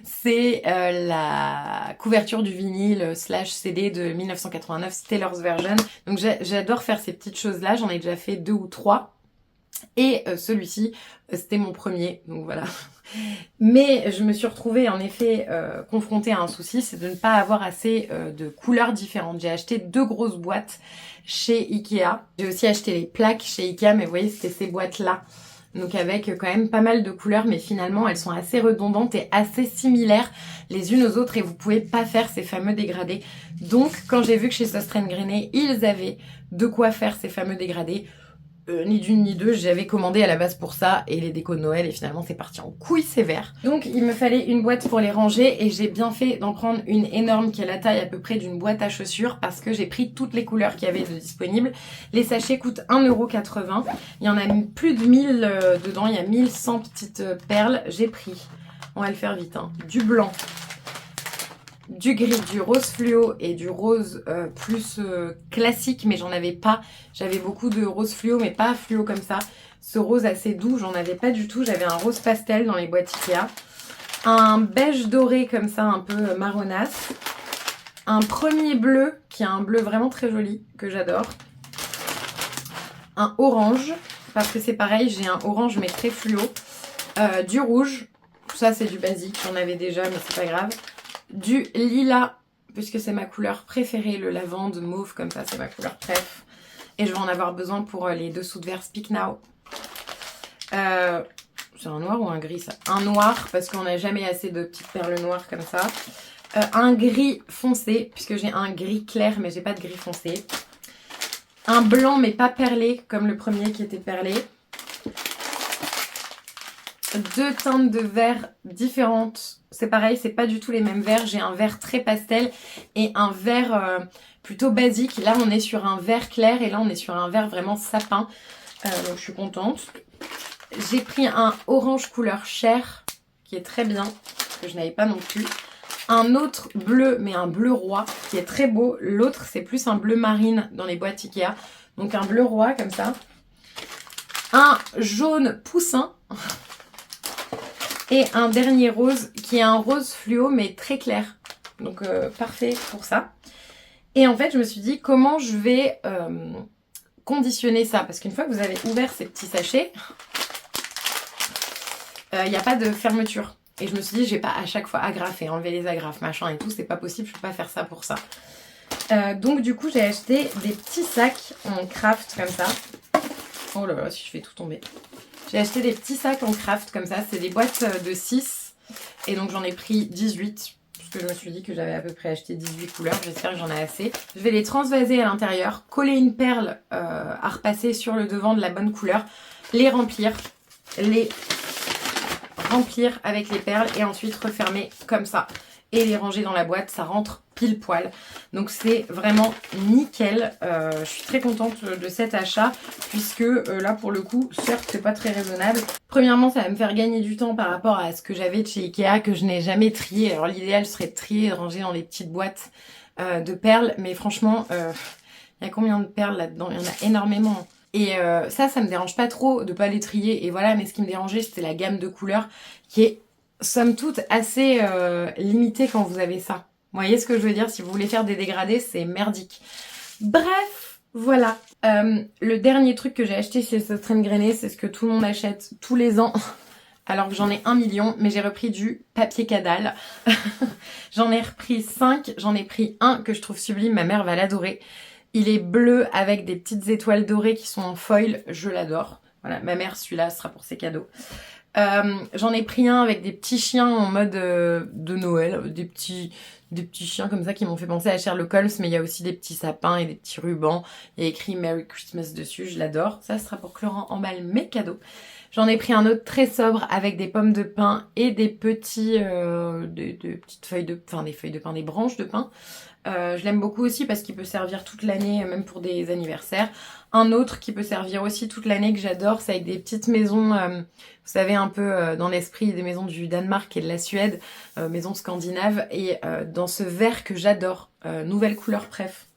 C'est la couverture du vinyle / CD de 1989, Taylor's Version. Donc j'adore faire ces petites choses-là, j'en ai déjà fait 2 ou 3. Et celui-ci, c'était mon premier, donc voilà. Mais je me suis retrouvée en effet confrontée à un souci, c'est de ne pas avoir assez de couleurs différentes. J'ai acheté 2 grosses boîtes chez Ikea. J'ai aussi acheté les plaques chez Ikea, mais vous voyez, c'était ces boîtes-là. donc avec quand même pas mal de couleurs, mais finalement elles sont assez redondantes et assez similaires les unes aux autres et vous pouvez pas faire ces fameux dégradés. Donc quand j'ai vu que chez Sostre & Grainé, ils avaient de quoi faire ces fameux dégradés, ni d'une ni deux, j'avais commandé à la base pour ça et les décos de Noël et finalement c'est parti en couille sévère. Donc il me fallait une boîte pour les ranger et j'ai bien fait d'en prendre une énorme qui a la taille à peu près d'une boîte à chaussures parce que j'ai pris toutes les couleurs qu'il y avait de disponibles. Les sachets coûtent 1,80 €. Il y en a plus de 1000 dedans, il y a 1100 petites perles. J'ai pris, on va le faire vite, hein, du blanc, du gris, du rose fluo et du rose plus classique, mais j'en avais pas. J'avais beaucoup de rose fluo, mais pas fluo comme ça. Ce rose assez doux, j'en avais pas du tout. J'avais un rose pastel dans les boîtes Ikea. Un beige doré comme ça, un peu marronasse. Un premier bleu, qui est un bleu vraiment très joli, que j'adore. Un orange, parce que c'est pareil, j'ai un orange mais très fluo. Du rouge, ça c'est du basique, j'en avais déjà, mais c'est pas grave. Du lilas, puisque c'est ma couleur préférée, le lavande mauve comme ça, c'est ma couleur préf. Et je vais en avoir besoin pour les dessous de verre Speak Now. C'est un noir ou un gris ça? Un noir, parce qu'on n'a jamais assez de petites perles noires comme ça. Un gris foncé, puisque j'ai un gris clair, mais j'ai pas de gris foncé. Un blanc, mais pas perlé, comme le premier qui était perlé. 2 teintes de vert différentes. C'est pareil, c'est pas du tout les mêmes verts. J'ai un vert très pastel et un vert plutôt basique. Là, on est sur un vert clair et là, on est sur un vert vraiment sapin. Donc, je suis contente. J'ai pris un orange couleur chair qui est très bien, que je n'avais pas non plus. Un autre bleu, mais un bleu roi qui est très beau. L'autre, c'est plus un bleu marine dans les boîtes Ikea. Donc, un bleu roi comme ça. Un jaune poussin. Et un dernier rose qui est un rose fluo mais très clair. Donc parfait pour ça. Et en fait je me suis dit comment je vais conditionner ça. Parce qu'une fois que vous avez ouvert ces petits sachets, il n'y a pas de fermeture. Et je me suis dit je vais pas à chaque fois agrafer, enlever les agrafes, machin et tout. C'est pas possible, je peux pas faire ça pour ça. Donc du coup j'ai acheté des petits sacs en craft comme ça. Oh là là si je fais tout tomber. J'ai acheté des petits sacs en craft comme ça, c'est des boîtes de 6 et donc j'en ai pris 18 parce que je me suis dit que j'avais à peu près acheté 18 couleurs, j'espère que j'en ai assez. Je vais les transvaser à l'intérieur, coller une perle à repasser sur le devant de la bonne couleur, les remplir avec les perles et ensuite refermer comme ça et les ranger dans la boîte, ça rentre pile poil. Donc c'est vraiment nickel. Je suis très contente de cet achat puisque là pour le coup, certes c'est pas très raisonnable. Premièrement, ça va me faire gagner du temps par rapport à ce que j'avais de chez Ikea que je n'ai jamais trié. Alors l'idéal serait de trier et de ranger dans les petites boîtes de perles, mais franchement, il y a combien de perles là-dedans? Il y en a énormément. Et ça me dérange pas trop de pas les trier et voilà, mais ce qui me dérangeait c'était la gamme de couleurs qui est somme toute assez limitée quand vous avez ça. Vous voyez ce que je veux dire? Si vous voulez faire des dégradés, c'est merdique. Bref, voilà. Le dernier truc que j'ai acheté chez Sostre & Grainé, c'est ce que tout le monde achète tous les ans. Alors que j'en ai 1 million, mais j'ai repris du papier cadal. J'en ai repris 5, j'en ai pris un que je trouve sublime, ma mère va l'adorer. Il est bleu avec des petites étoiles dorées qui sont en foil, je l'adore. Voilà, ma mère, celui-là sera pour ses cadeaux. J'en ai pris un avec des petits chiens en mode de Noël, des petits chiens comme ça qui m'ont fait penser à Sherlock Holmes, mais il y a aussi des petits sapins et des petits rubans. Il y a écrit Merry Christmas dessus, je l'adore. Ça sera pour que Laurent emballe mes cadeaux. J'en ai pris un autre très sobre avec des pommes de pin et des petits, des petites feuilles de, enfin des feuilles de pin, des branches de pin. Je l'aime beaucoup aussi parce qu'il peut servir toute l'année, même pour des anniversaires. Un autre qui peut servir aussi toute l'année que j'adore, c'est avec des petites maisons, vous savez, un peu dans l'esprit des maisons du Danemark et de la Suède, maisons scandinaves, et dans ce vert que j'adore, nouvelle couleur préf.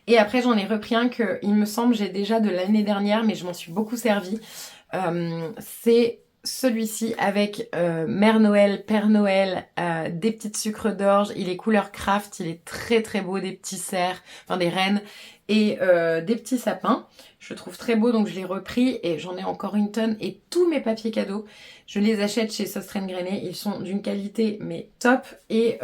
Et après j'en ai repris un que, il me semble, j'ai déjà de l'année dernière, mais je m'en suis beaucoup servi. C'est celui-ci avec Mère Noël, Père Noël, des petites sucres d'orge. Il est couleur craft, il est très très beau, des petits cerfs, enfin des rennes. et des petits sapins. Je le trouve très beau, donc je l'ai repris et j'en ai encore une tonne. Et tous mes papiers cadeaux, je les achète chez Sostren Grainé. Ils sont d'une qualité mais top et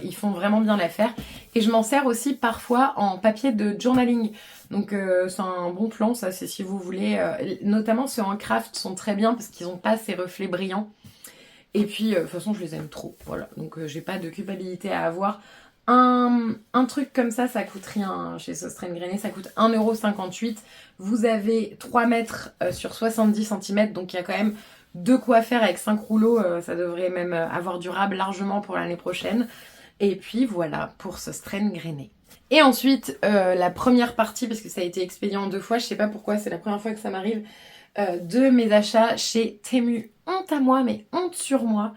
ils font vraiment bien l'affaire. Et je m'en sers aussi parfois en papier de journaling. Donc c'est un bon plan, ça, c'est si vous voulez. Notamment ceux en craft sont très bien parce qu'ils n'ont pas ces reflets brillants. Et puis, de toute façon, je les aime trop. Voilà, donc j'ai pas de culpabilité à avoir. Un truc comme ça coûte rien chez Sostren Grainé, ça coûte 1,58 €. Vous avez 3 mètres sur 70 cm, donc il y a quand même de quoi faire avec 5 rouleaux. Ça devrait même avoir durable largement pour l'année prochaine. Et puis voilà pour Sostren Grainé. Et ensuite, la première partie, parce que ça a été expédié en 2 fois, je sais pas pourquoi, c'est la première fois que ça m'arrive, de mes achats chez Temu. Honte à moi, mais honte sur moi.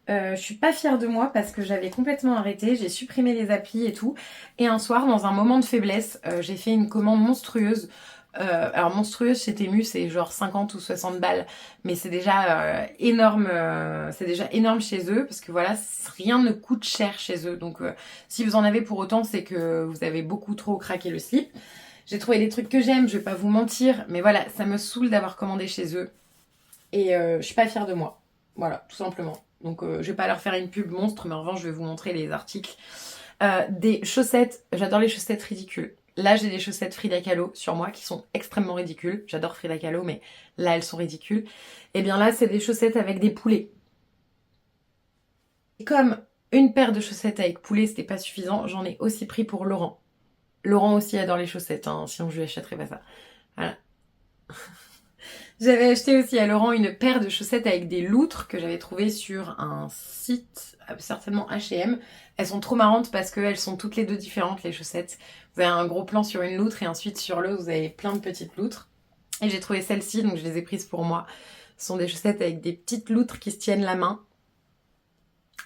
Je suis pas fière de moi parce que j'avais complètement arrêté, j'ai supprimé les applis et tout. Et un soir, dans un moment de faiblesse, j'ai fait une commande monstrueuse. Alors monstrueuse chez Temu, c'est genre 50 ou 60 balles, mais c'est déjà énorme. C'est déjà énorme chez eux parce que voilà, rien ne coûte cher chez eux. Donc si vous en avez pour autant, c'est que vous avez beaucoup trop craqué le slip. J'ai trouvé des trucs que j'aime, je vais pas vous mentir, mais voilà, ça me saoule d'avoir commandé chez eux et je suis pas fière de moi. Voilà, tout simplement. Donc je vais pas leur faire une pub monstre, mais en revanche je vais vous montrer les articles. Des chaussettes, j'adore les chaussettes ridicules. Là j'ai des chaussettes Frida Kahlo sur moi qui sont extrêmement ridicules. J'adore Frida Kahlo, mais là elles sont ridicules. Et bien là c'est des chaussettes avec des poulets. Et comme une paire de chaussettes avec poulets c'était pas suffisant, j'en ai aussi pris pour Laurent. Laurent aussi adore les chaussettes, hein, sinon je lui achèterais pas ça. Voilà. J'avais acheté aussi à Laurent une paire de chaussettes avec des loutres que j'avais trouvées sur un site, certainement H&M. Elles sont trop marrantes parce qu'elles sont toutes les deux différentes, les chaussettes. Vous avez un gros plan sur une loutre et ensuite sur l'autre, vous avez plein de petites loutres. Et j'ai trouvé celles-ci, donc je les ai prises pour moi. Ce sont des chaussettes avec des petites loutres qui se tiennent la main.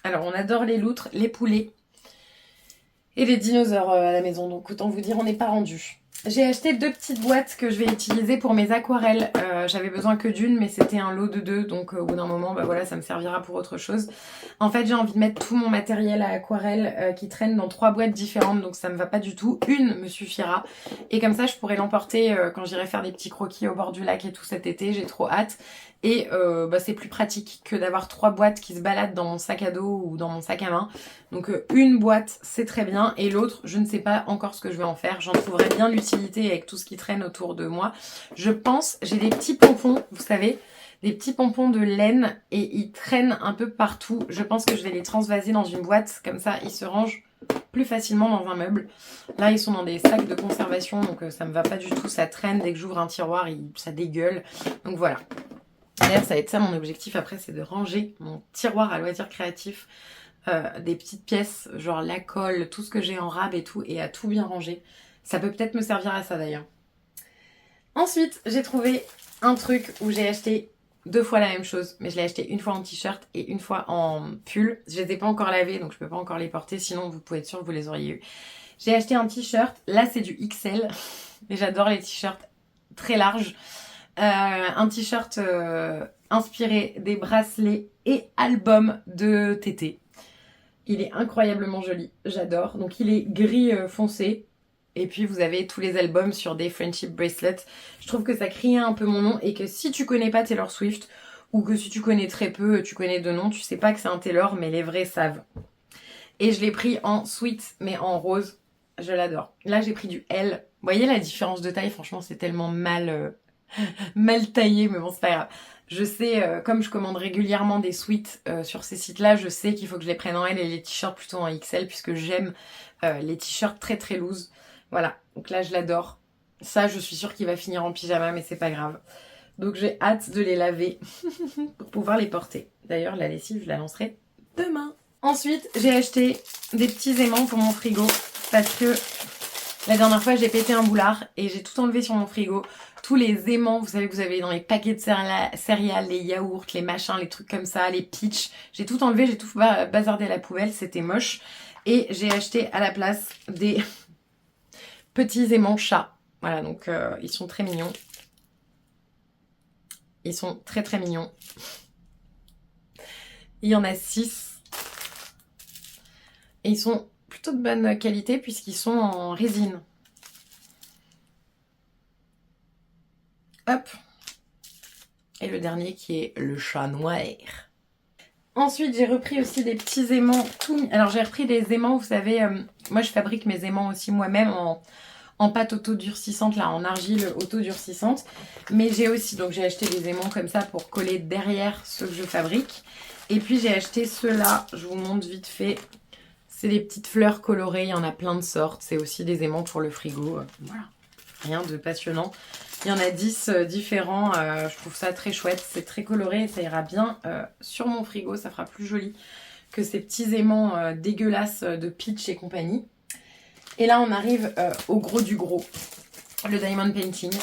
Alors on adore les loutres, les poulets et les dinosaures à la maison, donc autant vous dire on n'est pas rendu. J'ai acheté 2 petites boîtes que je vais utiliser pour mes aquarelles. J'avais besoin que d'une, mais c'était un lot de 2, donc au bout d'un moment, bah voilà, ça me servira pour autre chose. En fait, j'ai envie de mettre tout mon matériel à aquarelle qui traîne dans 3 boîtes différentes, donc ça me va pas du tout. Une me suffira, et comme ça, je pourrais l'emporter quand j'irai faire des petits croquis au bord du lac et tout cet été. J'ai trop hâte. Et bah, c'est plus pratique que d'avoir 3 boîtes qui se baladent dans mon sac à dos ou dans mon sac à main. Donc une boîte, c'est très bien. Et l'autre, je ne sais pas encore ce que je vais en faire. J'en trouverai bien l'utilité avec tout ce qui traîne autour de moi. Je pense, j'ai des petits pompons, vous savez, des petits pompons de laine. Et ils traînent un peu partout. Je pense que je vais les transvaser dans une boîte. Comme ça, ils se rangent plus facilement dans un meuble. Là, ils sont dans des sacs de conservation. Donc ça me va pas du tout. Ça traîne. Dès que j'ouvre un tiroir, ça dégueule. Donc voilà. D'ailleurs, ça va être ça mon objectif après, c'est de ranger mon tiroir à loisirs créatifs, des petites pièces, genre la colle, tout ce que j'ai en rab et tout, et à tout bien ranger. Ça peut peut-être me servir à ça d'ailleurs. Ensuite, j'ai trouvé un truc où j'ai acheté 2 fois la même chose, mais je l'ai acheté une fois en t-shirt et une fois en pull. Je les ai pas encore lavés, donc je peux pas encore les porter, sinon vous pouvez être sûr que vous les auriez eu. J'ai acheté un t-shirt, là c'est du XL, mais j'adore les t-shirts très larges. Un t-shirt inspiré des bracelets et albums de Tété. Il est incroyablement joli, j'adore. Donc il est gris foncé. Et puis vous avez tous les albums sur des friendship bracelets. Je trouve que ça crie un peu mon nom et que si tu connais pas Taylor Swift, ou que si tu connais très peu, tu connais de nom, tu sais pas que c'est un Taylor, mais les vrais savent. Et je l'ai pris en sweet, mais en rose. Je l'adore. Là j'ai pris du L. Vous voyez la différence de taille, franchement c'est tellement mal taillé, mais bon c'est pas grave. Je sais, comme je commande régulièrement des sweats sur ces sites-là, je sais qu'il faut que je les prenne en L et les t-shirts plutôt en XL puisque j'aime les t-shirts très très loose. Voilà, donc là je l'adore. Ça je suis sûre qu'il va finir en pyjama mais c'est pas grave. Donc j'ai hâte de les laver pour pouvoir les porter. D'ailleurs la lessive je la lancerai demain. Ensuite j'ai acheté des petits aimants pour mon frigo parce que la dernière fois j'ai pété un boulard et j'ai tout enlevé sur mon frigo. Tous les aimants, vous savez que vous avez dans les paquets de céréales, les yaourts, les machins, les trucs comme ça, les peach. J'ai tout enlevé, j'ai tout bazardé à la poubelle, c'était moche. Et j'ai acheté à la place des petits aimants chats. Voilà, donc ils sont très mignons. Ils sont très très mignons. Il y en a 6. Et ils sont plutôt de bonne qualité puisqu'ils sont en résine. Hop. Et le dernier qui est le chat noir. Ensuite, j'ai repris aussi des petits aimants. Alors, j'ai repris des aimants, vous savez, moi je fabrique mes aimants aussi moi-même en pâte auto-durcissante, là, en argile auto-durcissante. Mais j'ai aussi, donc j'ai acheté des aimants comme ça pour coller derrière ceux que je fabrique. Et puis j'ai acheté ceux-là, je vous montre vite fait. C'est des petites fleurs colorées, il y en a plein de sortes. C'est aussi des aimants pour le frigo. Voilà, rien de passionnant. Il y en a 10 différents, je trouve ça très chouette. C'est très coloré et ça ira bien sur mon frigo. Ça fera plus joli que ces petits aimants dégueulasses de Peach et compagnie. Et là, on arrive au gros du gros, le Diamond Painting.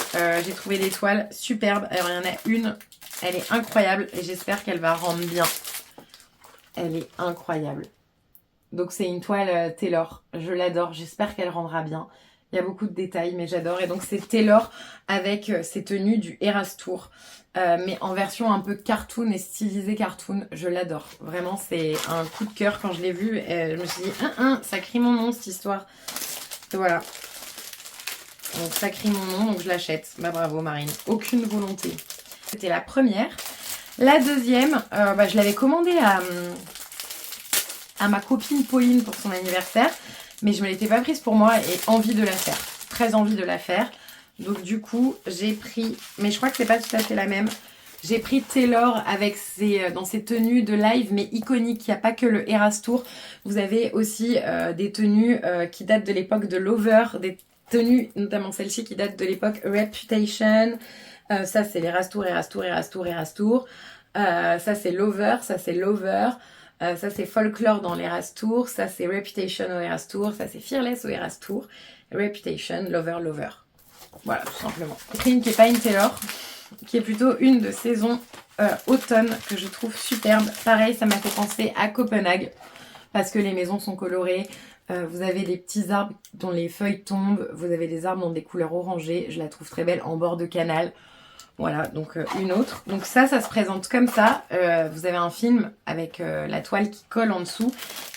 J'ai trouvé des toiles superbes. Alors, il y en a une, elle est incroyable et j'espère qu'elle va rendre bien. Elle est incroyable. Donc, c'est une toile Taylor. Je l'adore. J'espère qu'elle rendra bien. Il y a beaucoup de détails, mais j'adore. Et donc, c'est Taylor avec ses tenues du Eras Tour. Mais en version un peu cartoon et stylisée cartoon. Je l'adore. Vraiment, c'est un coup de cœur quand je l'ai vue. Je me suis dit, ça crie mon nom, cette histoire. Et voilà. Donc, ça crie mon nom, donc je l'achète. Bah, bravo, Marine. Aucune volonté. C'était la première. La deuxième, je l'avais commandée à ma copine Pauline pour son anniversaire. Mais je ne me l'étais pas prise pour moi et envie de la faire. Très envie de la faire. Donc du coup, j'ai pris... Mais je crois que c'est pas tout à fait la même. J'ai pris Taylor avec dans ses tenues de live, mais iconiques. Il n'y a pas que le Eras Tour. Vous avez aussi des tenues qui datent de l'époque de Lover. Des tenues, notamment celle-ci, qui date de l'époque Reputation. Ça, c'est l'Eras Tour, Eras Tour, Eras Tour, Eras Tour. Ça, c'est Lover. Ça, c'est Lover. Ça c'est Folklore dans l'Eras Tour, ça c'est Reputation au Eras Tour, ça c'est Fearless au Eras Tour, Reputation, Lover, Lover. Voilà, tout simplement. J'ai pris une qui n'est pas une Taylor, qui est plutôt une de saison automne que je trouve superbe. Pareil, ça m'a fait penser à Copenhague parce que les maisons sont colorées. Vous avez des petits arbres dont les feuilles tombent, vous avez des arbres dans des couleurs orangées. Je la trouve très belle en bord de canal. Voilà, donc une autre. Donc ça se présente comme ça. Vous avez un film avec la toile qui colle en dessous.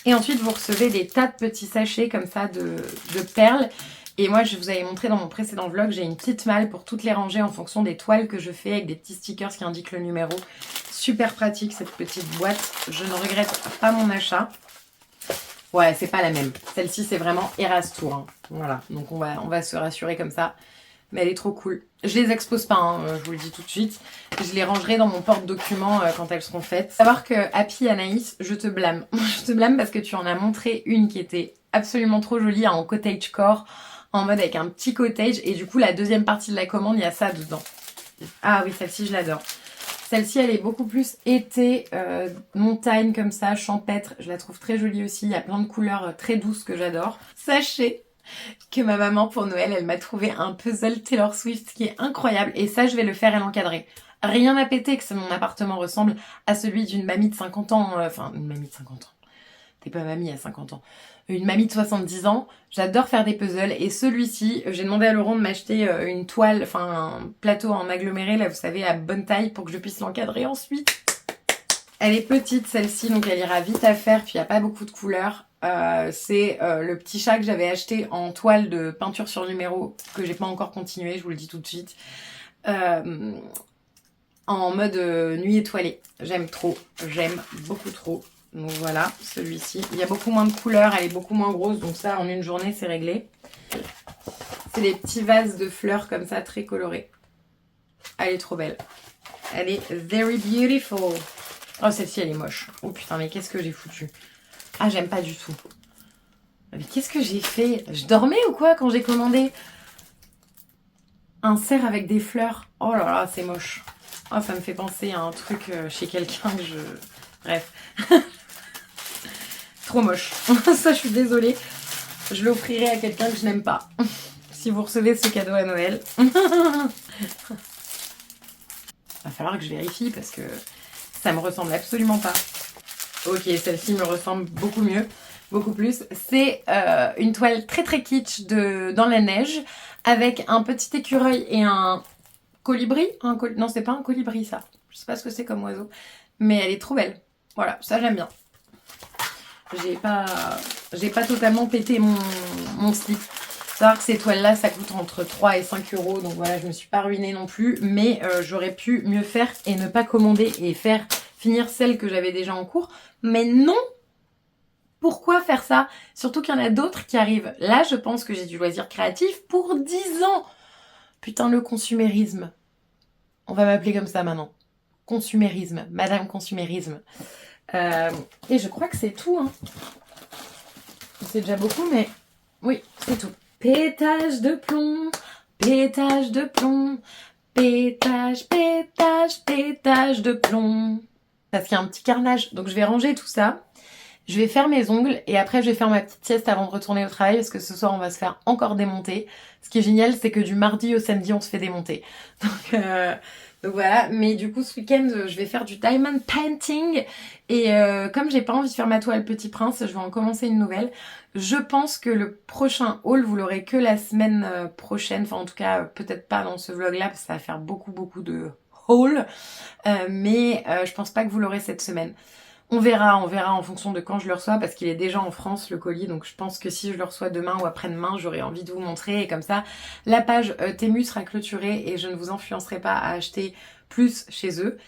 Et ensuite, vous recevez des tas de petits sachets comme ça de perles. Et moi, je vous avais montré dans mon précédent vlog, j'ai une petite malle pour toutes les ranger en fonction des toiles que je fais avec des petits stickers qui indiquent le numéro. Super pratique cette petite boîte. Je ne regrette pas mon achat. Ouais, c'est pas la même. Celle-ci, c'est vraiment Eras Tour. Hein. Voilà, donc on va se rassurer comme ça. Mais elle est trop cool. Je les expose pas, hein, je vous le dis tout de suite. Je les rangerai dans mon porte-documents quand elles seront faites. Savoir que Happy Anaïs, je te blâme. Je te blâme parce que tu en as montré une qui était absolument trop jolie en cottagecore, en mode avec un petit cottage. Et du coup, la deuxième partie de la commande, il y a ça dedans. Ah oui, celle-ci, je l'adore. Celle-ci, elle est beaucoup plus été, montagne comme ça, champêtre. Je la trouve très jolie aussi. Il y a plein de couleurs très douces que j'adore. Sachez que ma maman pour Noël, elle m'a trouvé un puzzle Taylor Swift qui est incroyable et ça je vais le faire et l'encadrer. Rien à péter que mon appartement ressemble à celui d'une mamie de 50 ans, enfin une mamie de 50 ans. T'es pas mamie à 50 ans. Une mamie de 70 ans, j'adore faire des puzzles et celui-ci, j'ai demandé à Laurent de m'acheter une toile, enfin un plateau en aggloméré là vous savez à bonne taille pour que je puisse l'encadrer ensuite. Elle est petite celle-ci donc elle ira vite à faire puis il n'y a pas beaucoup de couleurs. C'est le petit chat que j'avais acheté en toile de peinture sur numéro que j'ai pas encore continué, je vous le dis tout de suite, en mode nuit étoilée. J'aime trop, j'aime beaucoup trop. Donc voilà, celui-ci. Il y a beaucoup moins de couleurs, elle est beaucoup moins grosse, donc ça en une journée c'est réglé. C'est des petits vases de fleurs comme ça très colorés. Elle est trop belle. Elle est very beautiful. Oh celle-ci elle est moche. Oh putain mais qu'est-ce que j'ai foutu. Ah, j'aime pas du tout. Mais qu'est-ce que j'ai fait? Je dormais ou quoi quand j'ai commandé un cerf avec des fleurs? Oh là là, c'est moche. Oh, ça me fait penser à un truc chez quelqu'un que je... Bref. Trop moche. Ça, je suis désolée. Je l'offrirai à quelqu'un que je n'aime pas. Si vous recevez ce cadeau à Noël. Va falloir que je vérifie parce que ça me ressemble absolument pas. Ok, celle-ci me ressemble beaucoup mieux, beaucoup plus. C'est une toile très très kitsch dans la neige avec un petit écureuil et un colibri. Non, c'est pas un colibri ça. Je sais pas ce que c'est comme oiseau. Mais elle est trop belle. Voilà, ça j'aime bien. J'ai pas totalement pété mon slip. Savoir que ces toiles-là, ça coûte entre 3 et 5 euros. Donc voilà, je me suis pas ruinée non plus. Mais j'aurais pu mieux faire et ne pas commander et finir celles que j'avais déjà en cours. Mais non! Pourquoi faire ça? Surtout qu'il y en a d'autres qui arrivent. Là, je pense que j'ai du loisir créatif pour 10 ans. Putain, le consumérisme. On va m'appeler comme ça maintenant. Consumérisme. Madame Consumérisme. Et je crois que c'est tout. Hein. C'est déjà beaucoup, mais oui, c'est tout. Pétage de plomb, pétage de plomb, pétage, pétage, pétage de plomb. Parce qu'il y a un petit carnage. Donc je vais ranger tout ça. Je vais faire mes ongles et après je vais faire ma petite sieste avant de retourner au travail parce que ce soir on va se faire encore démonter. Ce qui est génial, c'est que du mardi au samedi on se fait démonter. Donc voilà, mais du coup ce week-end je vais faire du diamond painting et comme j'ai pas envie de faire ma toile Petit Prince, je vais en commencer une nouvelle. Je pense que le prochain haul vous l'aurez que la semaine prochaine, enfin en tout cas peut-être pas dans ce vlog là parce que ça va faire beaucoup de haul, mais je pense pas que vous l'aurez cette semaine. On verra en fonction de quand je le reçois parce qu'il est déjà en France le colis, donc je pense que si je le reçois demain ou après-demain, j'aurai envie de vous montrer et comme ça, la page Temu sera clôturée et je ne vous influencerai pas à acheter plus chez eux.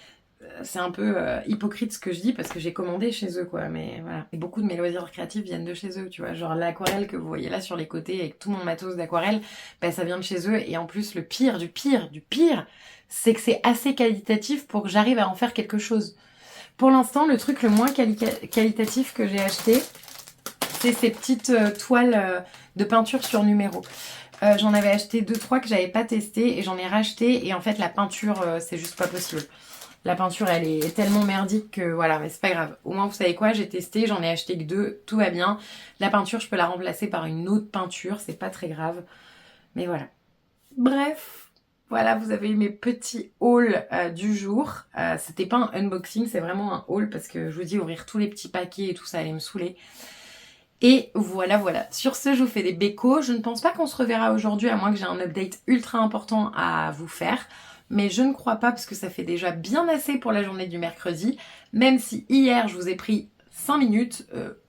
C'est un peu hypocrite ce que je dis parce que j'ai commandé chez eux quoi, mais voilà. Et beaucoup de mes loisirs créatifs viennent de chez eux, tu vois, genre l'aquarelle que vous voyez là sur les côtés avec tout mon matos d'aquarelle, bah ça vient de chez eux et en plus le pire du pire, c'est que c'est assez qualitatif pour que j'arrive à en faire quelque chose. Pour l'instant, le truc le moins qualitatif que j'ai acheté, c'est ces petites toiles de peinture sur numéro. J'en avais acheté 2-3 que j'avais pas testé et j'en ai racheté et en fait la peinture c'est juste pas possible. La peinture elle est tellement merdique que voilà, mais c'est pas grave. Au moins vous savez quoi, j'ai testé, j'en ai acheté que 2, tout va bien. La peinture je peux la remplacer par une autre peinture, c'est pas très grave. Mais voilà. Bref. Voilà, vous avez eu mes petits hauls du jour. C'était pas un unboxing, c'est vraiment un haul parce que je vous dis ouvrir tous les petits paquets et tout ça allait me saouler. Et voilà. Sur ce, je vous fais des bécos. Je ne pense pas qu'on se reverra aujourd'hui à moins que j'ai un update ultra important à vous faire. Mais je ne crois pas parce que ça fait déjà bien assez pour la journée du mercredi. Même si hier, je vous ai pris 5 minutes...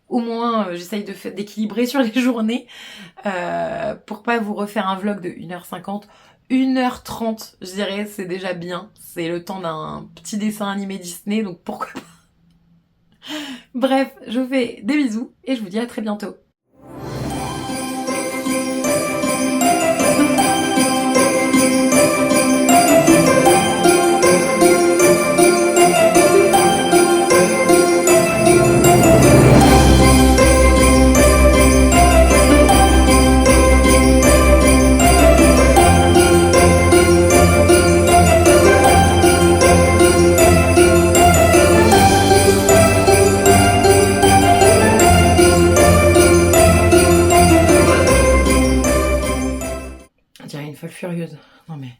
au moins, j'essaye d'équilibrer sur les journées pour pas vous refaire un vlog de 1h50. 1h30, je dirais, c'est déjà bien. C'est le temps d'un petit dessin animé Disney, donc pourquoi pas. Bref, je vous fais des bisous et je vous dis à très bientôt. On dirait une folle furieuse. Non mais...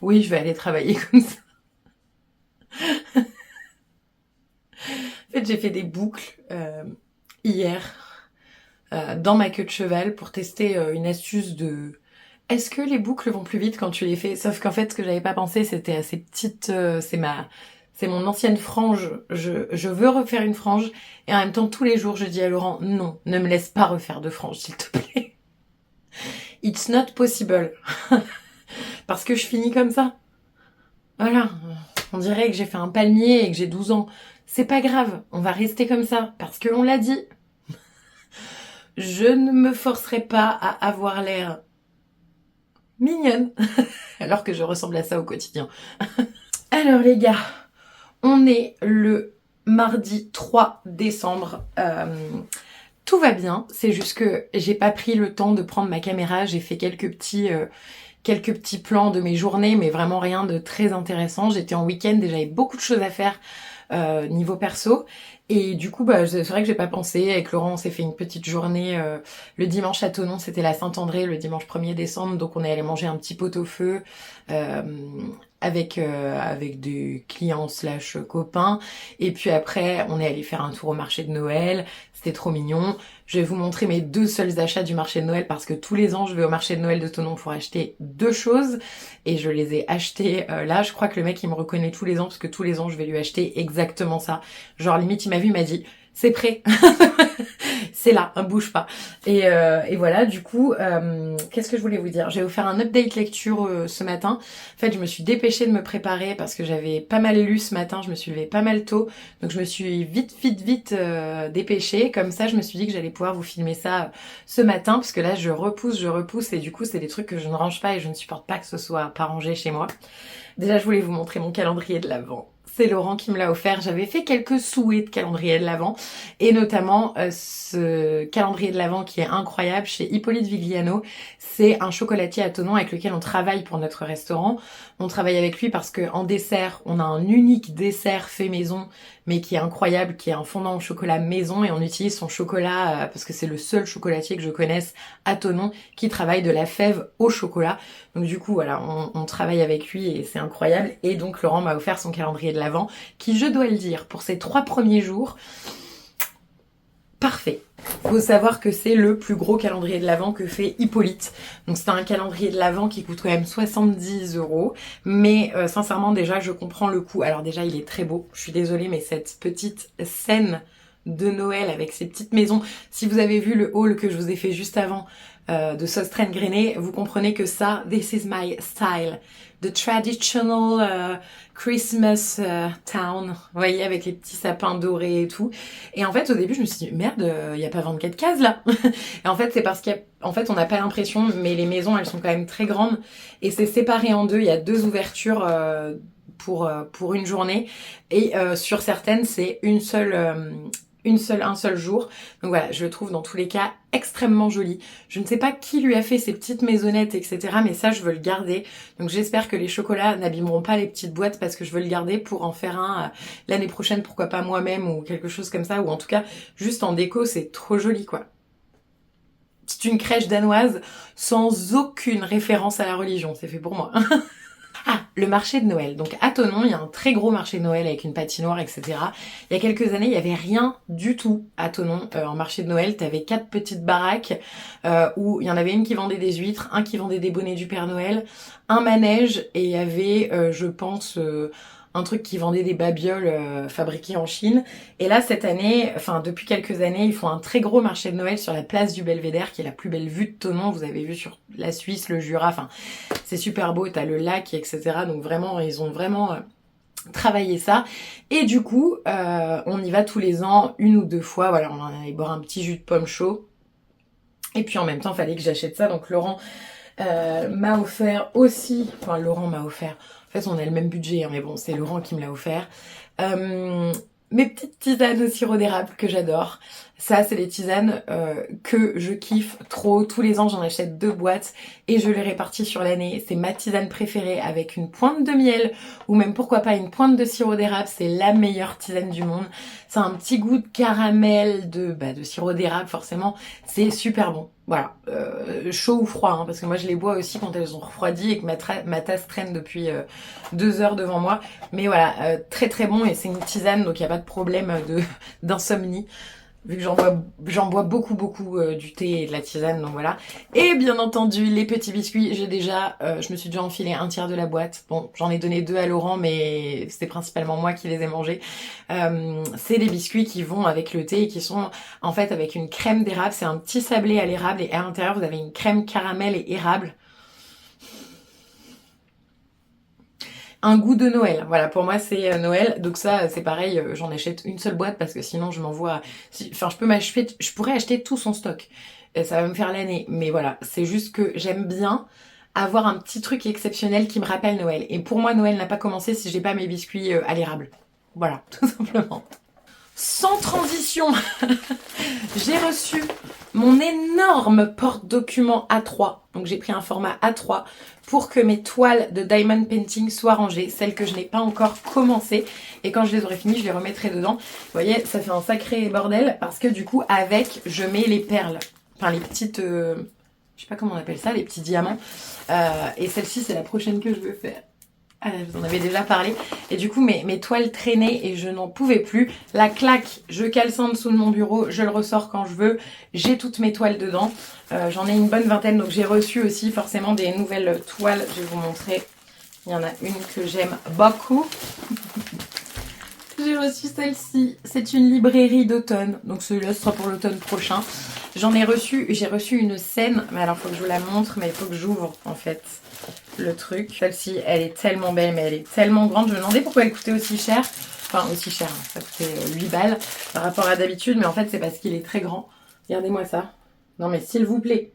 Oui, je vais aller travailler comme ça. En fait, j'ai fait des boucles hier dans ma queue de cheval pour tester une astuce de... Est-ce que les boucles vont plus vite quand tu les fais? Sauf qu'en fait, ce que j'avais pas pensé, c'était à ces petites... c'est mon ancienne frange. Je veux refaire une frange. Et en même temps, tous les jours, je dis à Laurent, non, ne me laisse pas refaire de frange, s'il te plaît. It's not possible. Parce que je finis comme ça. Voilà. On dirait que j'ai fait un palmier et que j'ai 12 ans. C'est pas grave. On va rester comme ça. Parce qu'on l'a dit. Je ne me forcerai pas à avoir l'air mignonne. Alors que je ressemble à ça au quotidien. Alors les gars, on est le mardi 3 décembre. Tout va bien, c'est juste que j'ai pas pris le temps de prendre ma caméra, j'ai fait quelques petits plans de mes journées, mais vraiment rien de très intéressant. J'étais en week-end et j'avais beaucoup de choses à faire niveau perso. Et du coup, c'est vrai que j'ai pas pensé. Avec Laurent, on s'est fait une petite journée. Le dimanche à Thonon, c'était la Saint-André, le dimanche 1er décembre. Donc on est allé manger un petit pot-au-feu avec des clients / copains. Et puis après, on est allé faire un tour au marché de Noël. C'était trop mignon. Je vais vous montrer mes 2 seuls achats du marché de Noël parce que tous les ans, je vais au marché de Noël de Thonon pour acheter 2 choses. Et je les ai achetées là. Je crois que le mec, il me reconnaît tous les ans parce que tous les ans, je vais lui acheter exactement ça. Genre, limite, il m'a vu, il m'a dit, c'est prêt. C'est là, hein, bouge pas. Et voilà, du coup, qu'est-ce que je voulais vous dire? J'ai offert un update lecture ce matin. En fait, je me suis dépêchée de me préparer parce que j'avais pas mal lu ce matin, je me suis levée pas mal tôt. Donc je me suis vite dépêchée. Comme ça, je me suis dit que j'allais pouvoir vous filmer ça ce matin, parce que là, je repousse, et du coup, c'est des trucs que je ne range pas et je ne supporte pas que ce soit pas rangé chez moi. Déjà, je voulais vous montrer mon calendrier de l'Avent. C'est Laurent qui me l'a offert. J'avais fait quelques souhaits de calendrier de l'Avent, et notamment ce calendrier de l'Avent qui est incroyable chez Hippolyte Vigliano. C'est un chocolatier à Thonon avec lequel on travaille pour notre restaurant. On travaille avec lui parce que en dessert, on a un unique dessert fait maison, mais qui est incroyable, qui est un fondant au chocolat maison, et on utilise son chocolat parce que c'est le seul chocolatier que je connaisse à Thonon qui travaille de la fève au chocolat. Donc du coup, voilà, on travaille avec lui et c'est incroyable. Et donc Laurent m'a offert son calendrier de l'Avent, qui, je dois le dire, pour ces 3 premiers jours, parfait. Faut savoir que c'est le plus gros calendrier de l'Avent que fait Hippolyte. Donc c'est un calendrier de l'Avent qui coûte quand même 70 €. Mais sincèrement, déjà, je comprends le coût. Alors déjà, il est très beau. Je suis désolée, mais cette petite scène de Noël avec ces petites maisons. Si vous avez vu le haul que je vous ai fait juste avant de sauce traîne grainée, vous comprenez que ça, this is my style. The traditional Christmas town. Vous voyez, avec les petits sapins dorés et tout. Et en fait, au début, je me suis dit, merde, il y a pas 24 cases là. Et en fait, c'est parce qu'en fait, on n'a pas l'impression, mais les maisons, elles sont quand même très grandes. Et c'est séparé en deux. Il y a 2 ouvertures pour une journée. Et sur certaines, c'est un seul jour. Donc voilà, je le trouve dans tous les cas extrêmement joli. Je ne sais pas qui lui a fait ces petites maisonnettes, etc. Mais ça, je veux le garder. Donc j'espère que les chocolats n'abîmeront pas les petites boîtes, parce que je veux le garder pour en faire un l'année prochaine, pourquoi pas moi-même, ou quelque chose comme ça. Ou en tout cas, juste en déco, c'est trop joli, quoi. C'est une crèche danoise sans aucune référence à la religion. C'est fait pour moi. Ah, le marché de Noël. Donc à Thonon, il y a un très gros marché de Noël avec une patinoire, etc. Il y a quelques années, il y avait rien du tout à Thonon en marché de Noël. T'avais 4 petites baraques où il y en avait une qui vendait des huîtres, un qui vendait des bonnets du Père Noël, un manège, et il y avait, je pense, un truc qui vendait des babioles fabriquées en Chine. Et là, cette année, enfin depuis quelques années, ils font un très gros marché de Noël sur la place du Belvédère, qui est la plus belle vue de Thonon. Vous avez vu sur la Suisse, le Jura, enfin c'est super beau, t'as le lac, etc. Donc vraiment, ils ont vraiment travaillé ça. Et du coup, on y va tous les ans, 1 ou 2 fois. Voilà, on en allait boire un petit jus de pomme chaud. Et puis en même temps, il fallait que j'achète ça. Donc Laurent m'a offert aussi, enfin Laurent m'a offert, en fait on a le même budget, hein, mais bon, c'est Laurent qui me l'a offert, mes petites tisanes au sirop d'érable que j'adore. Ça, c'est les tisanes que je kiffe trop. Tous les ans, j'en achète 2 boîtes et je les répartis sur l'année. C'est ma tisane préférée, avec une pointe de miel ou même pourquoi pas une pointe de sirop d'érable. C'est la meilleure tisane du monde. C'est un petit goût de caramel, de sirop d'érable forcément. C'est super bon. Voilà, chaud ou froid, hein, parce que moi je les bois aussi quand elles ont refroidi et que ma tasse traîne depuis 2 heures devant moi. Mais voilà, très très bon, et c'est une tisane, donc il n'y a pas de problème d'insomnie. Vu que j'en bois beaucoup du thé et de la tisane, donc voilà. Et bien entendu, les petits biscuits, je me suis déjà enfilé un tiers de la boîte. Bon, j'en ai donné 2 à Laurent, mais c'est principalement moi qui les ai mangés. C'est des biscuits qui vont avec le thé et qui sont en fait avec une crème d'érable. C'est un petit sablé à l'érable, et à l'intérieur vous avez une crème caramel et érable. Un goût de Noël. Voilà, pour moi c'est Noël. Donc ça, c'est pareil, j'en achète une seule boîte parce que sinon je m'envoie... Enfin, je pourrais acheter tout son stock. Ça va me faire l'année. Mais voilà, c'est juste que j'aime bien avoir un petit truc exceptionnel qui me rappelle Noël. Et pour moi, Noël n'a pas commencé si j'ai pas mes biscuits à l'érable. Voilà, tout simplement. Sans transition, j'ai reçu mon énorme porte-document A3. Donc j'ai pris un format A3 pour que mes toiles de diamond painting soient rangées, celles que je n'ai pas encore commencé. Et quand je les aurai finies, je les remettrai dedans. Vous voyez, ça fait un sacré bordel parce que du coup, avec, je mets les perles. Enfin, les petites... je sais pas comment on appelle ça, les petits diamants. Et celle-ci, c'est la prochaine que je veux faire. Ah, je vous en avais déjà parlé. Et du coup, mes toiles traînaient et je n'en pouvais plus. La claque, je cale ça en dessous de mon bureau, je le ressors quand je veux. J'ai toutes mes toiles dedans. J'en ai une bonne vingtaine, donc j'ai reçu aussi forcément des nouvelles toiles. Je vais vous montrer. Il y en a une que j'aime beaucoup. J'ai reçu celle-ci. C'est une librairie d'automne. Donc celui-là sera pour l'automne prochain. J'ai reçu une scène. Mais alors faut que je vous la montre, mais il faut que j'ouvre en fait le truc. Celle-ci, elle est tellement belle, mais elle est tellement grande. Je me demandais pourquoi elle coûtait aussi cher. Enfin aussi cher, hein. Ça coûtait 8 balles par rapport à d'habitude. Mais en fait c'est parce qu'il est très grand. Regardez-moi ça. Non mais s'il vous plaît.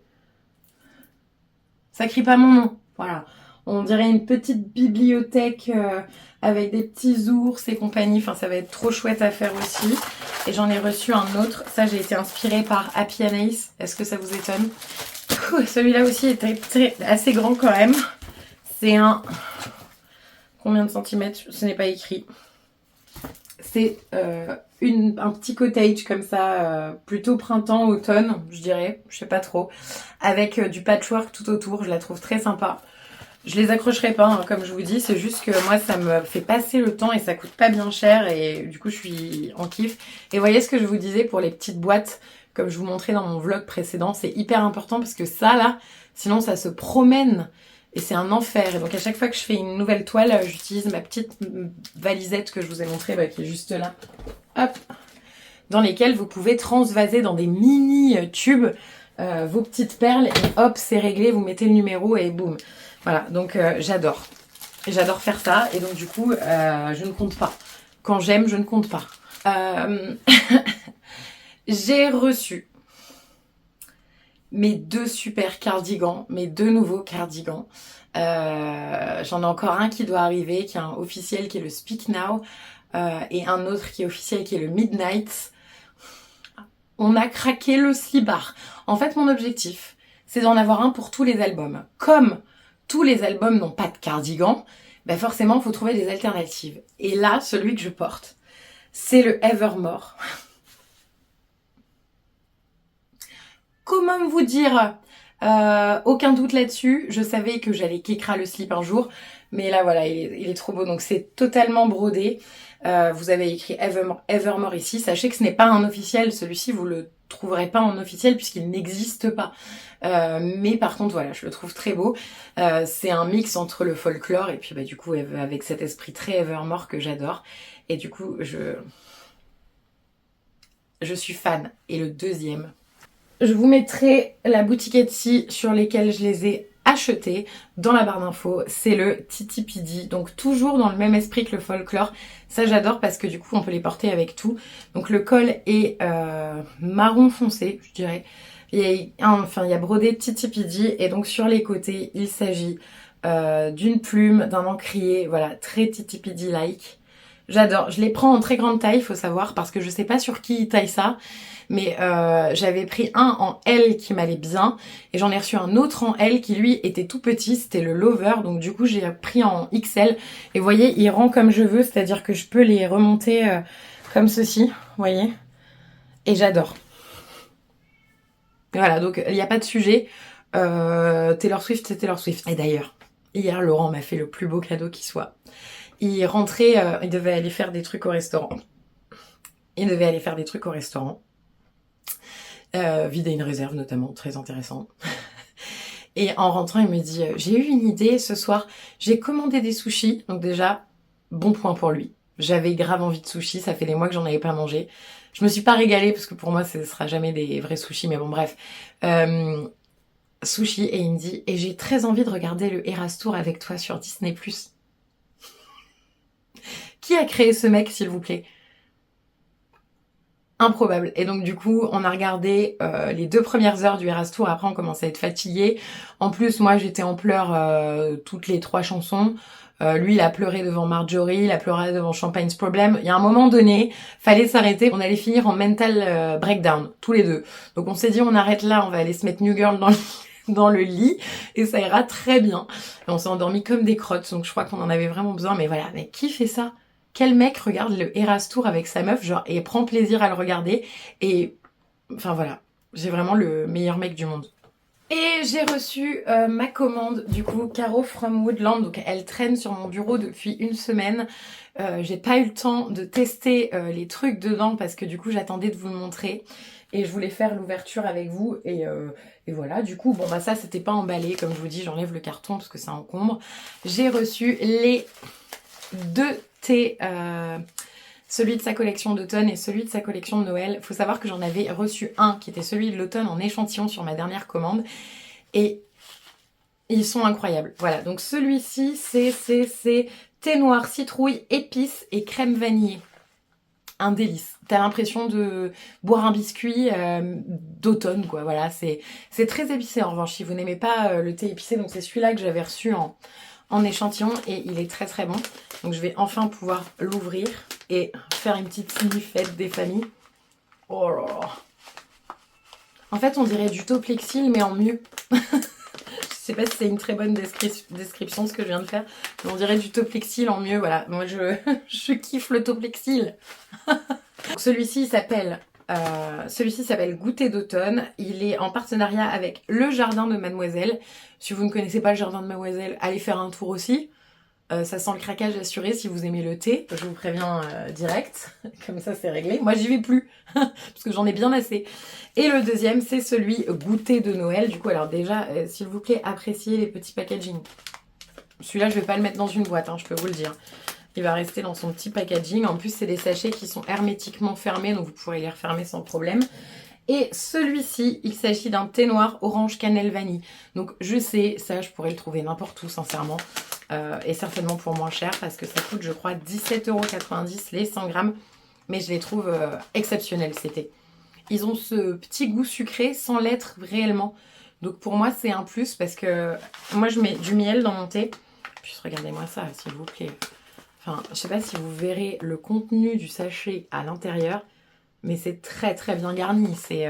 Ça crie pas mon nom. Voilà. On dirait une petite bibliothèque avec des petits ours et compagnie. Enfin, ça va être trop chouette à faire aussi. Et j'en ai reçu un autre. Ça, j'ai été inspirée par Happy Anaïs. Est-ce que ça vous étonne? Celui-là aussi est assez grand quand même. C'est un... Combien de centimètres? Ce n'est pas écrit. C'est un petit cottage comme ça, plutôt printemps, automne, je dirais. Je sais pas trop. Avec du patchwork tout autour. Je la trouve très sympa. Je les accrocherai pas, hein, comme je vous dis, c'est juste que moi ça me fait passer le temps et ça coûte pas bien cher et du coup je suis en kiff. Et voyez ce que je vous disais pour les petites boîtes, comme je vous montrais dans mon vlog précédent, c'est hyper important parce que ça là, sinon ça se promène et c'est un enfer. Et donc à chaque fois que je fais une nouvelle toile, j'utilise ma petite valisette que je vous ai montrée, qui est juste là, hop, dans lesquelles vous pouvez transvaser dans des mini tubes vos petites perles et hop, c'est réglé, vous mettez le numéro et boum. Voilà, donc j'adore. J'adore faire ça et donc du coup, je ne compte pas. Quand j'aime, je ne compte pas. J'ai reçu mes 2 super cardigans, mes 2 nouveaux cardigans. J'en ai encore un qui doit arriver, qui est un officiel, qui est le Speak Now, et un autre qui est officiel, qui est le Midnight. On a craqué le slibard. En fait, mon objectif, c'est d'en avoir un pour tous les albums. Comme tous les albums n'ont pas de cardigan, ben forcément, il faut trouver des alternatives. Et là, celui que je porte, c'est le Evermore. Comment vous dire, aucun doute là-dessus. Je savais que j'allais kékra le slip un jour. Mais là, voilà, il est trop beau. Donc, c'est totalement brodé. Vous avez écrit Evermore ici. Sachez que ce n'est pas un officiel. Celui-ci, vous le trouverez pas en officiel puisqu'il n'existe pas. Mais par contre, voilà, je le trouve très beau. C'est un mix entre le folklore et puis du coup, avec cet esprit très Evermore que j'adore. Et du coup, je suis fan. Et le deuxième... Je vous mettrai la boutique Etsy sur lesquelles je les ai achetés dans la barre d'infos. C'est le Titipidi, donc toujours dans le même esprit que le folklore. Ça j'adore parce que du coup on peut les porter avec tout. Donc le col est marron foncé, je dirais. Il y a brodé Titipidi et donc sur les côtés il s'agit d'une plume, d'un encrier, voilà, très Titipidi-like. J'adore, je les prends en très grande taille, il faut savoir, parce que je sais pas sur qui ils taillent ça, mais j'avais pris un en L qui m'allait bien, et j'en ai reçu un autre en L qui lui était tout petit, c'était le Lover, donc du coup j'ai pris en XL, et vous voyez, il rend comme je veux, c'est-à-dire que je peux les remonter comme ceci, vous voyez, et j'adore. Voilà, donc il n'y a pas de sujet, Taylor Swift c'est Taylor Swift. Et d'ailleurs, hier Laurent m'a fait le plus beau cadeau qui soit. Il rentrait, il devait aller faire des trucs au restaurant. Vider une réserve notamment, très intéressant. Et en rentrant, il me dit, j'ai eu une idée ce soir, j'ai commandé des sushis. Donc déjà, bon point pour lui. J'avais grave envie de sushis, ça fait des mois que j'en avais pas mangé. Je me suis pas régalée parce que pour moi, ce sera jamais des vrais sushis, mais bon bref. Sushi, et il me dit, et j'ai très envie de regarder le Eras Tour avec toi sur Disney+. Qui a créé ce mec, s'il vous plaît? Improbable. Et donc du coup, on a regardé les 2 premières heures du Eras Tour. Après, on commençait à être fatigué. En plus, moi, j'étais en pleurs toutes les 3 chansons. Lui, il a pleuré devant Marjorie, il a pleuré devant Champagne's Problem. Il y a un moment donné, fallait s'arrêter. On allait finir en mental breakdown, tous les deux. Donc on s'est dit, on arrête là, on va aller se mettre New Girl dans le lit et ça ira très bien. Et on s'est endormi comme des crottes. Donc je crois qu'on en avait vraiment besoin. Mais voilà, mais qui fait ça? Quel mec regarde le Eras Tour avec sa meuf, genre, et prend plaisir à le regarder. Et enfin voilà, j'ai vraiment le meilleur mec du monde. Et j'ai reçu ma commande, du coup, Caro from Woodland. Donc elle traîne sur mon bureau depuis une semaine. J'ai pas eu le temps de tester les trucs dedans parce que du coup j'attendais de vous le montrer. Et je voulais faire l'ouverture avec vous. Et voilà, du coup, bon bah ça c'était pas emballé. Comme je vous dis, j'enlève le carton parce que ça encombre. J'ai reçu les 2 thés celui de sa collection d'automne et celui de sa collection de Noël. Faut savoir que j'en avais reçu un qui était celui de l'automne en échantillon sur ma dernière commande. Et ils sont incroyables. Voilà, donc celui-ci, c'est thé noir, citrouille, épices et crème vanillée. Un délice. T'as l'impression de boire un biscuit d'automne, quoi. Voilà, c'est très épicé en revanche. Si vous n'aimez pas le thé épicé, donc c'est celui-là que j'avais reçu en échantillon et il est très très bon. Donc je vais enfin pouvoir l'ouvrir et faire une petite sniffette des familles. Oh là là. En fait, on dirait du Toplexil mais en mieux. Je sais pas si c'est une très bonne description ce que je viens de faire, mais on dirait du Toplexil en mieux, voilà. Moi, je kiffe le Toplexil. Celui-ci s'appelle Goûter d'automne. Il est en partenariat avec le Jardin de Mademoiselle. Si vous ne connaissez pas le Jardin de Mademoiselle, allez faire un tour aussi. Ça sent le craquage assuré si vous aimez le thé. Je vous préviens direct. Comme ça, c'est réglé. Moi, j'y vais plus. Parce que j'en ai bien assez. Et le deuxième, c'est celui Goûter de Noël. Du coup, alors déjà, s'il vous plaît, appréciez les petits packaging. Celui-là, je vais pas le mettre dans une boîte, hein, je peux vous le dire. Il va rester dans son petit packaging. En plus, c'est des sachets qui sont hermétiquement fermés. Donc, vous pourrez les refermer sans problème. Et celui-ci, il s'agit d'un thé noir orange cannelle vanille. Donc je sais, ça je pourrais le trouver n'importe où sincèrement. Et certainement pour moins cher parce que ça coûte je crois 17,90 € les 100 grammes. Mais je les trouve exceptionnels ces thés. Ils ont ce petit goût sucré sans l'être réellement. Donc pour moi c'est un plus parce que moi je mets du miel dans mon thé. Puis regardez-moi ça s'il vous plaît. Enfin je sais pas si vous verrez le contenu du sachet à l'intérieur. Mais c'est très très bien garni. C'est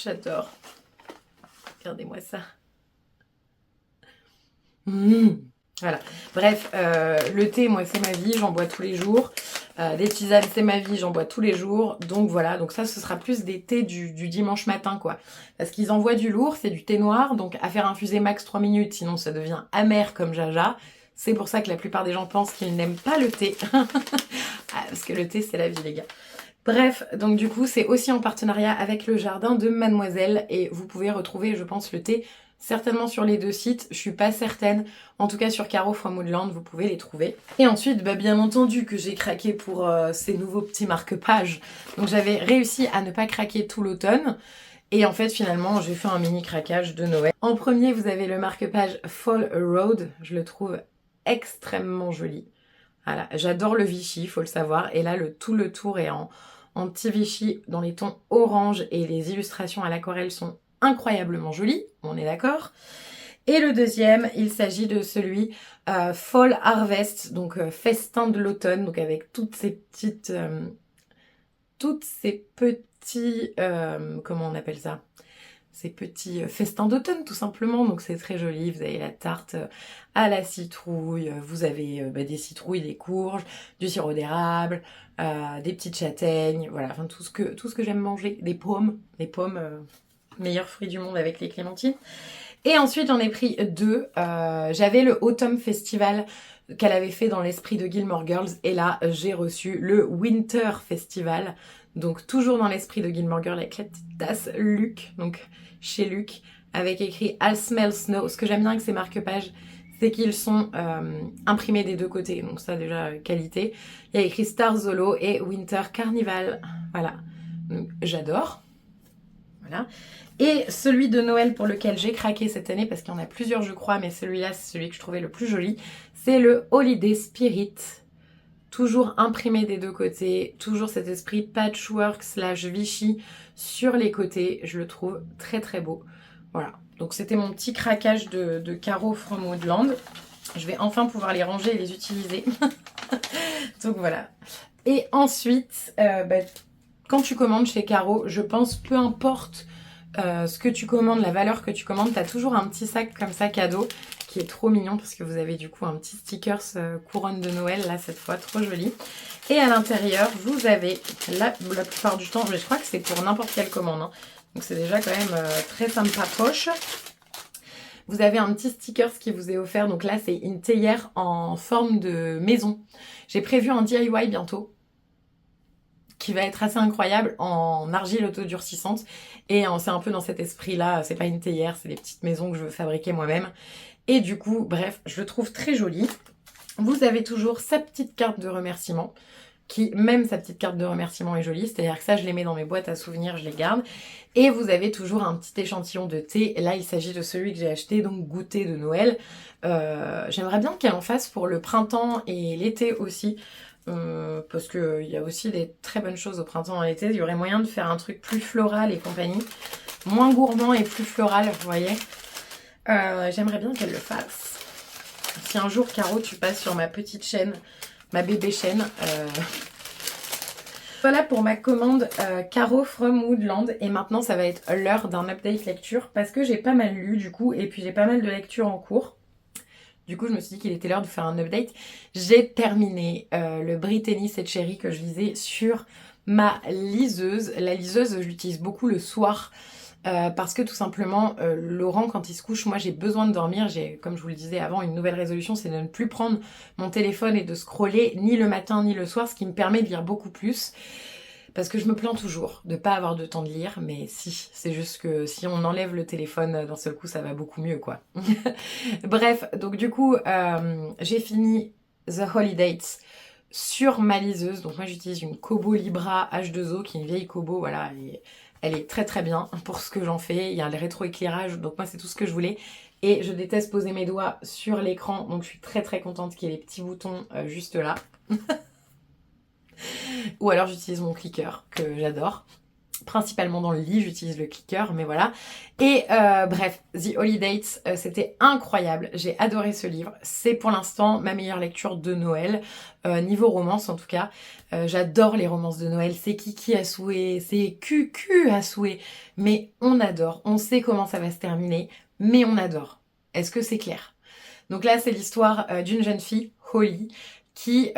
j'adore. Regardez-moi ça. Voilà. Bref, le thé, moi, c'est ma vie. J'en bois tous les jours. Les tisanes, c'est ma vie. J'en bois tous les jours. Donc voilà. Donc ça, ce sera plus des thés du dimanche matin, quoi. Parce qu'ils envoient du lourd. C'est du thé noir. Donc à faire infuser max 3 minutes. Sinon, ça devient amer comme jaja. C'est pour ça que la plupart des gens pensent qu'ils n'aiment pas le thé. Parce que le thé, c'est la vie, les gars. Bref, donc du coup, c'est aussi en partenariat avec le Jardin de Mademoiselle et vous pouvez retrouver, je pense, le thé certainement sur les deux sites. Je suis pas certaine. En tout cas, sur Caro from Woodland, vous pouvez les trouver. Et ensuite, bah, bien entendu que j'ai craqué pour ces nouveaux petits marque-pages. Donc j'avais réussi à ne pas craquer tout l'automne. Et en fait, finalement, j'ai fait un mini craquage de Noël. En premier, vous avez le marque-page Fall Road. Je le trouve extrêmement joli. Voilà, j'adore le Vichy, faut le savoir. Et là, tout le tour est en petit Vichy dans les tons orange et les illustrations à l'aquarelle sont incroyablement jolies, on est d'accord. Et le deuxième, il s'agit de celui Fall Harvest, donc festin de l'automne, donc avec toutes ces petits, comment on appelle ça ? Ces petits festins d'automne tout simplement, donc c'est très joli. Vous avez la tarte à la citrouille, vous avez des citrouilles, des courges, du sirop d'érable, des petites châtaignes, voilà, enfin tout ce que j'aime manger, des pommes, meilleurs fruits du monde avec les clémentines. Et ensuite j'en ai pris deux, j'avais le Autumn Festival qu'elle avait fait dans l'esprit de Gilmore Girls et là j'ai reçu le Winter Festival, donc toujours dans l'esprit de Gilmore Girls avec la petite tasse Luc, donc chez Luc, avec écrit I Smell Snow. Ce que j'aime bien avec ces marque-pages, c'est qu'ils sont imprimés des deux côtés, donc ça déjà qualité. Il y a écrit Star Zolo et Winter Carnival, voilà, donc j'adore. Voilà. Et celui de Noël pour lequel j'ai craqué cette année, parce qu'il y en a plusieurs je crois, mais celui-là c'est celui que je trouvais le plus joli, c'est le Holiday Spirit. Toujours imprimé des deux côtés, toujours cet esprit patchwork / Vichy sur les côtés, je le trouve très très beau. Voilà, donc c'était mon petit craquage de Caro from Woodland. Je vais enfin pouvoir les ranger et les utiliser. Donc voilà. Et ensuite, quand tu commandes chez Caro, je pense peu importe ce que tu commandes, la valeur que tu commandes, tu as toujours un petit sac comme ça cadeau qui est trop mignon parce que vous avez du coup un petit stickers couronne de Noël là cette fois, trop joli. Et à l'intérieur, vous avez la plupart du temps, mais je crois que c'est pour n'importe quelle commande, hein. Donc c'est déjà quand même très sympa poche. Vous avez un petit stickers qui vous est offert, donc là c'est une théière en forme de maison. J'ai prévu un DIY bientôt qui va être assez incroyable en argile autodurcissante et c'est un peu dans cet esprit là, c'est pas une théière, c'est des petites maisons que je veux fabriquer moi-même et du coup bref je le trouve très joli. Vous avez toujours sa petite carte de remerciement qui, même sa petite carte de remerciement est jolie, c'est-à-dire que ça, je les mets dans mes boîtes à souvenirs, je les garde. Et vous avez toujours un petit échantillon de thé. Là, il s'agit de celui que j'ai acheté, donc goûter de Noël. J'aimerais bien qu'elle en fasse pour le printemps et l'été aussi. Parce qu'il y a aussi des très bonnes choses au printemps et l'été. Il y aurait moyen de faire un truc plus floral et compagnie. Moins gourmand et plus floral, vous voyez. J'aimerais bien qu'elle le fasse. Si un jour, Caro, tu passes sur ma petite chaîne, ma bébé chaîne... Voilà pour ma commande Caro from Woodland. Et maintenant, ça va être l'heure d'un update lecture parce que j'ai pas mal lu du coup et puis j'ai pas mal de lectures en cours. Du coup, je me suis dit qu'il était l'heure de faire un update. J'ai terminé le Brittany et Cherry que je lisais sur ma liseuse. La liseuse, je l'utilise beaucoup le soir parce que tout simplement, Laurent, quand il se couche, moi j'ai besoin de dormir. J'ai, comme je vous le disais avant, une nouvelle résolution, c'est de ne plus prendre mon téléphone et de scroller ni le matin ni le soir, ce qui me permet de lire beaucoup plus. Parce que je me plains toujours de pas avoir de temps de lire, mais si, c'est juste que si on enlève le téléphone d'un seul coup, ça va beaucoup mieux, quoi. Bref, donc du coup, j'ai fini The Holidays sur ma liseuse. Donc moi, j'utilise une Kobo Libra H2O, qui est une vieille Kobo, voilà, et elle est très très bien pour ce que j'en fais. Il y a le rétroéclairage, donc moi, c'est tout ce que je voulais. Et je déteste poser mes doigts sur l'écran, donc je suis très très contente qu'il y ait les petits boutons juste là. Ou alors j'utilise mon clicker, que j'adore. Principalement dans le lit, j'utilise le clicker, mais voilà. Et bref, The Holidays, c'était incroyable. J'ai adoré ce livre. C'est pour l'instant ma meilleure lecture de Noël, niveau romance en tout cas. J'adore les romances de Noël. C'est kiki à souhait, c'est cucu à souhait. Mais on adore. On sait comment ça va se terminer, mais on adore. Est-ce que c'est clair? Donc là, c'est l'histoire d'une jeune fille, Holly, qui,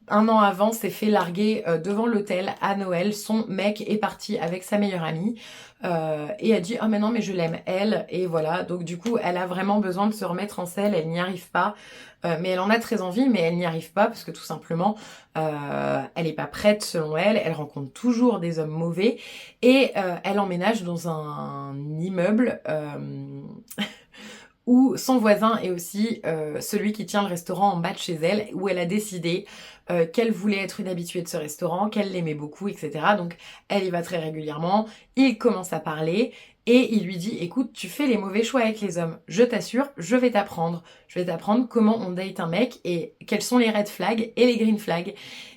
un an avant, s'est fait larguer devant l'hôtel à Noël. Son mec est parti avec sa meilleure amie et a dit « Oh mais non, mais je l'aime, elle ». Et voilà, donc du coup, elle a vraiment besoin de se remettre en selle, elle n'y arrive pas. Mais elle en a très envie, mais elle n'y arrive pas parce que tout simplement, elle n'est pas prête selon elle. Elle rencontre toujours des hommes mauvais et elle emménage dans un immeuble... où son voisin est aussi celui qui tient le restaurant en bas de chez elle, où elle a décidé qu'elle voulait être une habituée de ce restaurant, qu'elle l'aimait beaucoup, etc. Donc elle y va très régulièrement, il commence à parler, et il lui dit « Écoute, tu fais les mauvais choix avec les hommes, je t'assure, je vais t'apprendre comment on date un mec, et quels sont les red flags et les green flags. »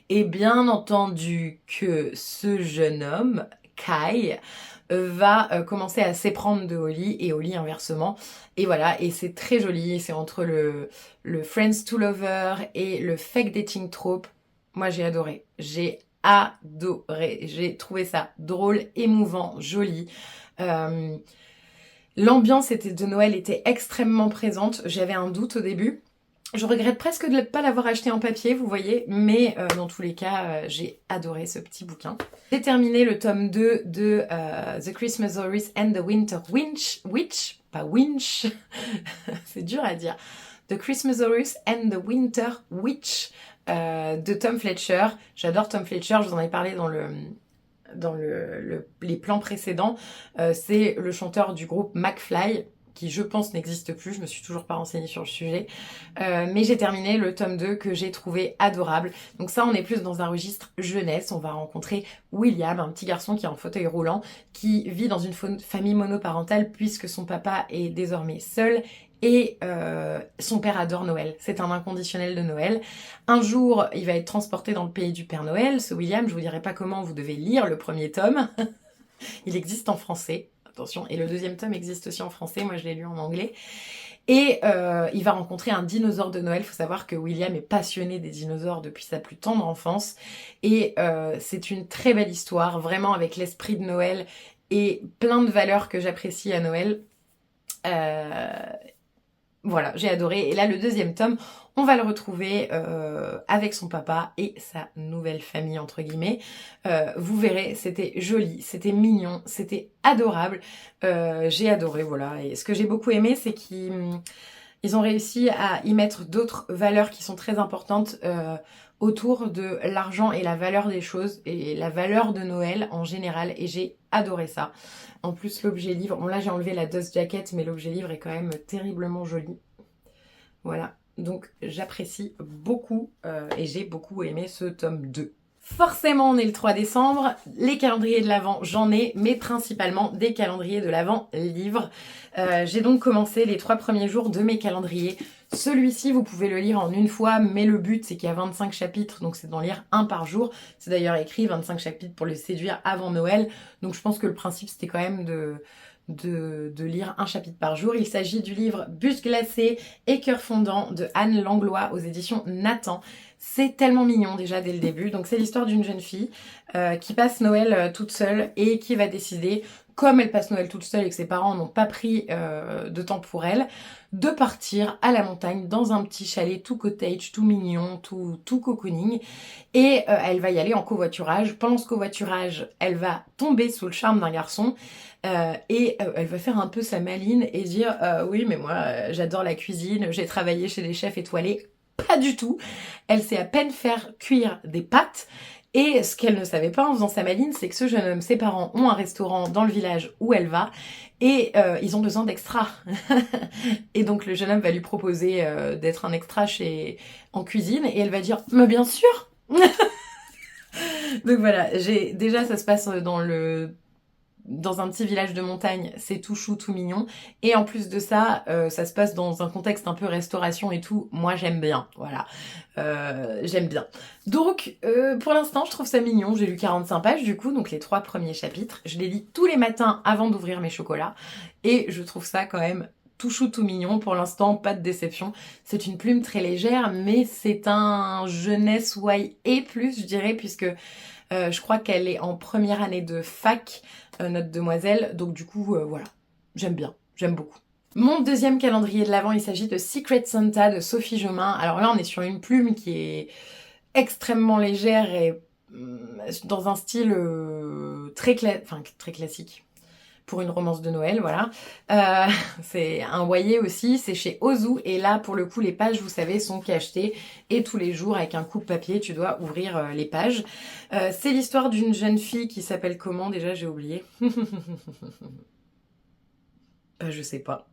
Et bien entendu que ce jeune homme, Kai, va commencer à s'éprendre de Holly et Holly inversement. Et voilà, et c'est très joli, c'est entre le Friends to Lover et le fake dating trope. Moi j'ai adoré, j'ai trouvé ça drôle, émouvant, joli. L'ambiance de Noël était extrêmement présente, j'avais un doute au début. Je regrette presque de ne pas l'avoir acheté en papier, vous voyez, mais dans tous les cas, j'ai adoré ce petit bouquin. J'ai terminé le tome 2 de The Christmas Horse and the Winter Witch, pas Winch, c'est dur à dire. The Christmas Horse and the Winter Witch de Tom Fletcher. J'adore Tom Fletcher, je vous en ai parlé dans les plans précédents. C'est le chanteur du groupe McFly, qui je pense n'existe plus, je me suis toujours pas renseignée sur le sujet, mais j'ai terminé le tome 2 que j'ai trouvé adorable. Donc ça, on est plus dans un registre jeunesse, on va rencontrer William, un petit garçon qui est en fauteuil roulant, qui vit dans une famille monoparentale puisque son papa est désormais seul, et son père adore Noël, c'est un inconditionnel de Noël. Un jour, il va être transporté dans le pays du Père Noël, ce William, je vous dirai pas comment, vous devez lire le premier tome, il existe en français. Attention, et le deuxième tome existe aussi en français, moi je l'ai lu en anglais. Et il va rencontrer un dinosaure de Noël. Il faut savoir que William est passionné des dinosaures depuis sa plus tendre enfance. Et c'est une très belle histoire, vraiment avec l'esprit de Noël et plein de valeurs que j'apprécie à Noël. Voilà, j'ai adoré. Et là, le deuxième tome, on va le retrouver avec son papa et sa nouvelle famille, entre guillemets. Vous verrez, c'était joli, c'était mignon, c'était adorable. J'ai adoré, voilà. Et ce que j'ai beaucoup aimé, c'est qu'ils ont réussi à y mettre d'autres valeurs qui sont très importantes autour de l'argent et la valeur des choses et la valeur de Noël en général. Et j'ai adoré ça. En plus, l'objet livre, bon là j'ai enlevé la dust jacket, mais l'objet livre est quand même terriblement joli. Voilà, donc j'apprécie beaucoup et j'ai beaucoup aimé ce tome 2. Forcément, on est le 3 décembre. Les calendriers de l'Avent, j'en ai, mais principalement des calendriers de l'Avent livres. J'ai donc commencé les 3 premiers jours de mes calendriers. Celui-ci, vous pouvez le lire en une fois, mais le but, c'est qu'il y a 25 chapitres, donc c'est d'en lire un par jour. C'est d'ailleurs écrit 25 chapitres pour le séduire avant Noël. Donc je pense que le principe, c'était quand même de lire un chapitre par jour. Il s'agit du livre Bûche glacée et cœur fondant de Anne Langlois aux éditions Nathan. C'est tellement mignon déjà dès le début. Donc c'est l'histoire d'une jeune fille qui passe Noël toute seule et qui va décider, comme elle passe Noël toute seule et que ses parents n'ont pas pris de temps pour elle, de partir à la montagne dans un petit chalet tout cottage, tout mignon, tout cocooning. Et elle va y aller en covoiturage. Pendant ce covoiturage, elle va tomber sous le charme d'un garçon elle va faire un peu sa maline et dire oui mais moi j'adore la cuisine, j'ai travaillé chez des chefs étoilés. Pas du tout. Elle sait à peine faire cuire des pâtes. Et ce qu'elle ne savait pas en faisant sa maline, c'est que ce jeune homme, ses parents ont un restaurant dans le village où elle va et ils ont besoin d'extra. Et donc le jeune homme va lui proposer d'être un extra en cuisine et elle va dire « Mais bien sûr !» Donc voilà, déjà ça se passe dans un petit village de montagne, c'est tout chou, tout mignon. Et en plus de ça, ça se passe dans un contexte un peu restauration et tout. Moi, j'aime bien, voilà. J'aime bien. Donc, pour l'instant, je trouve ça mignon. J'ai lu 45 pages, du coup, donc les 3 premiers chapitres. Je les lis tous les matins avant d'ouvrir mes chocolats. Et je trouve ça quand même tout chou, tout mignon. Pour l'instant, pas de déception. C'est une plume très légère, mais c'est un jeunesse YA+, je dirais, puisque je crois qu'elle est en première année de fac, notre demoiselle. Donc du coup, voilà, j'aime bien, j'aime beaucoup. Mon deuxième calendrier de l'Avent, il s'agit de Secret Santa de Sophie Jomain. Alors là, on est sur une plume qui est extrêmement légère et dans un style très classique. Pour une romance de Noël, voilà. C'est un YA aussi, c'est chez Ozu, et là, pour le coup, les pages, vous savez, sont cachetées, et tous les jours, avec un coupe-papier, tu dois ouvrir les pages. C'est l'histoire d'une jeune fille qui s'appelle comment, déjà, j'ai oublié. Je sais pas.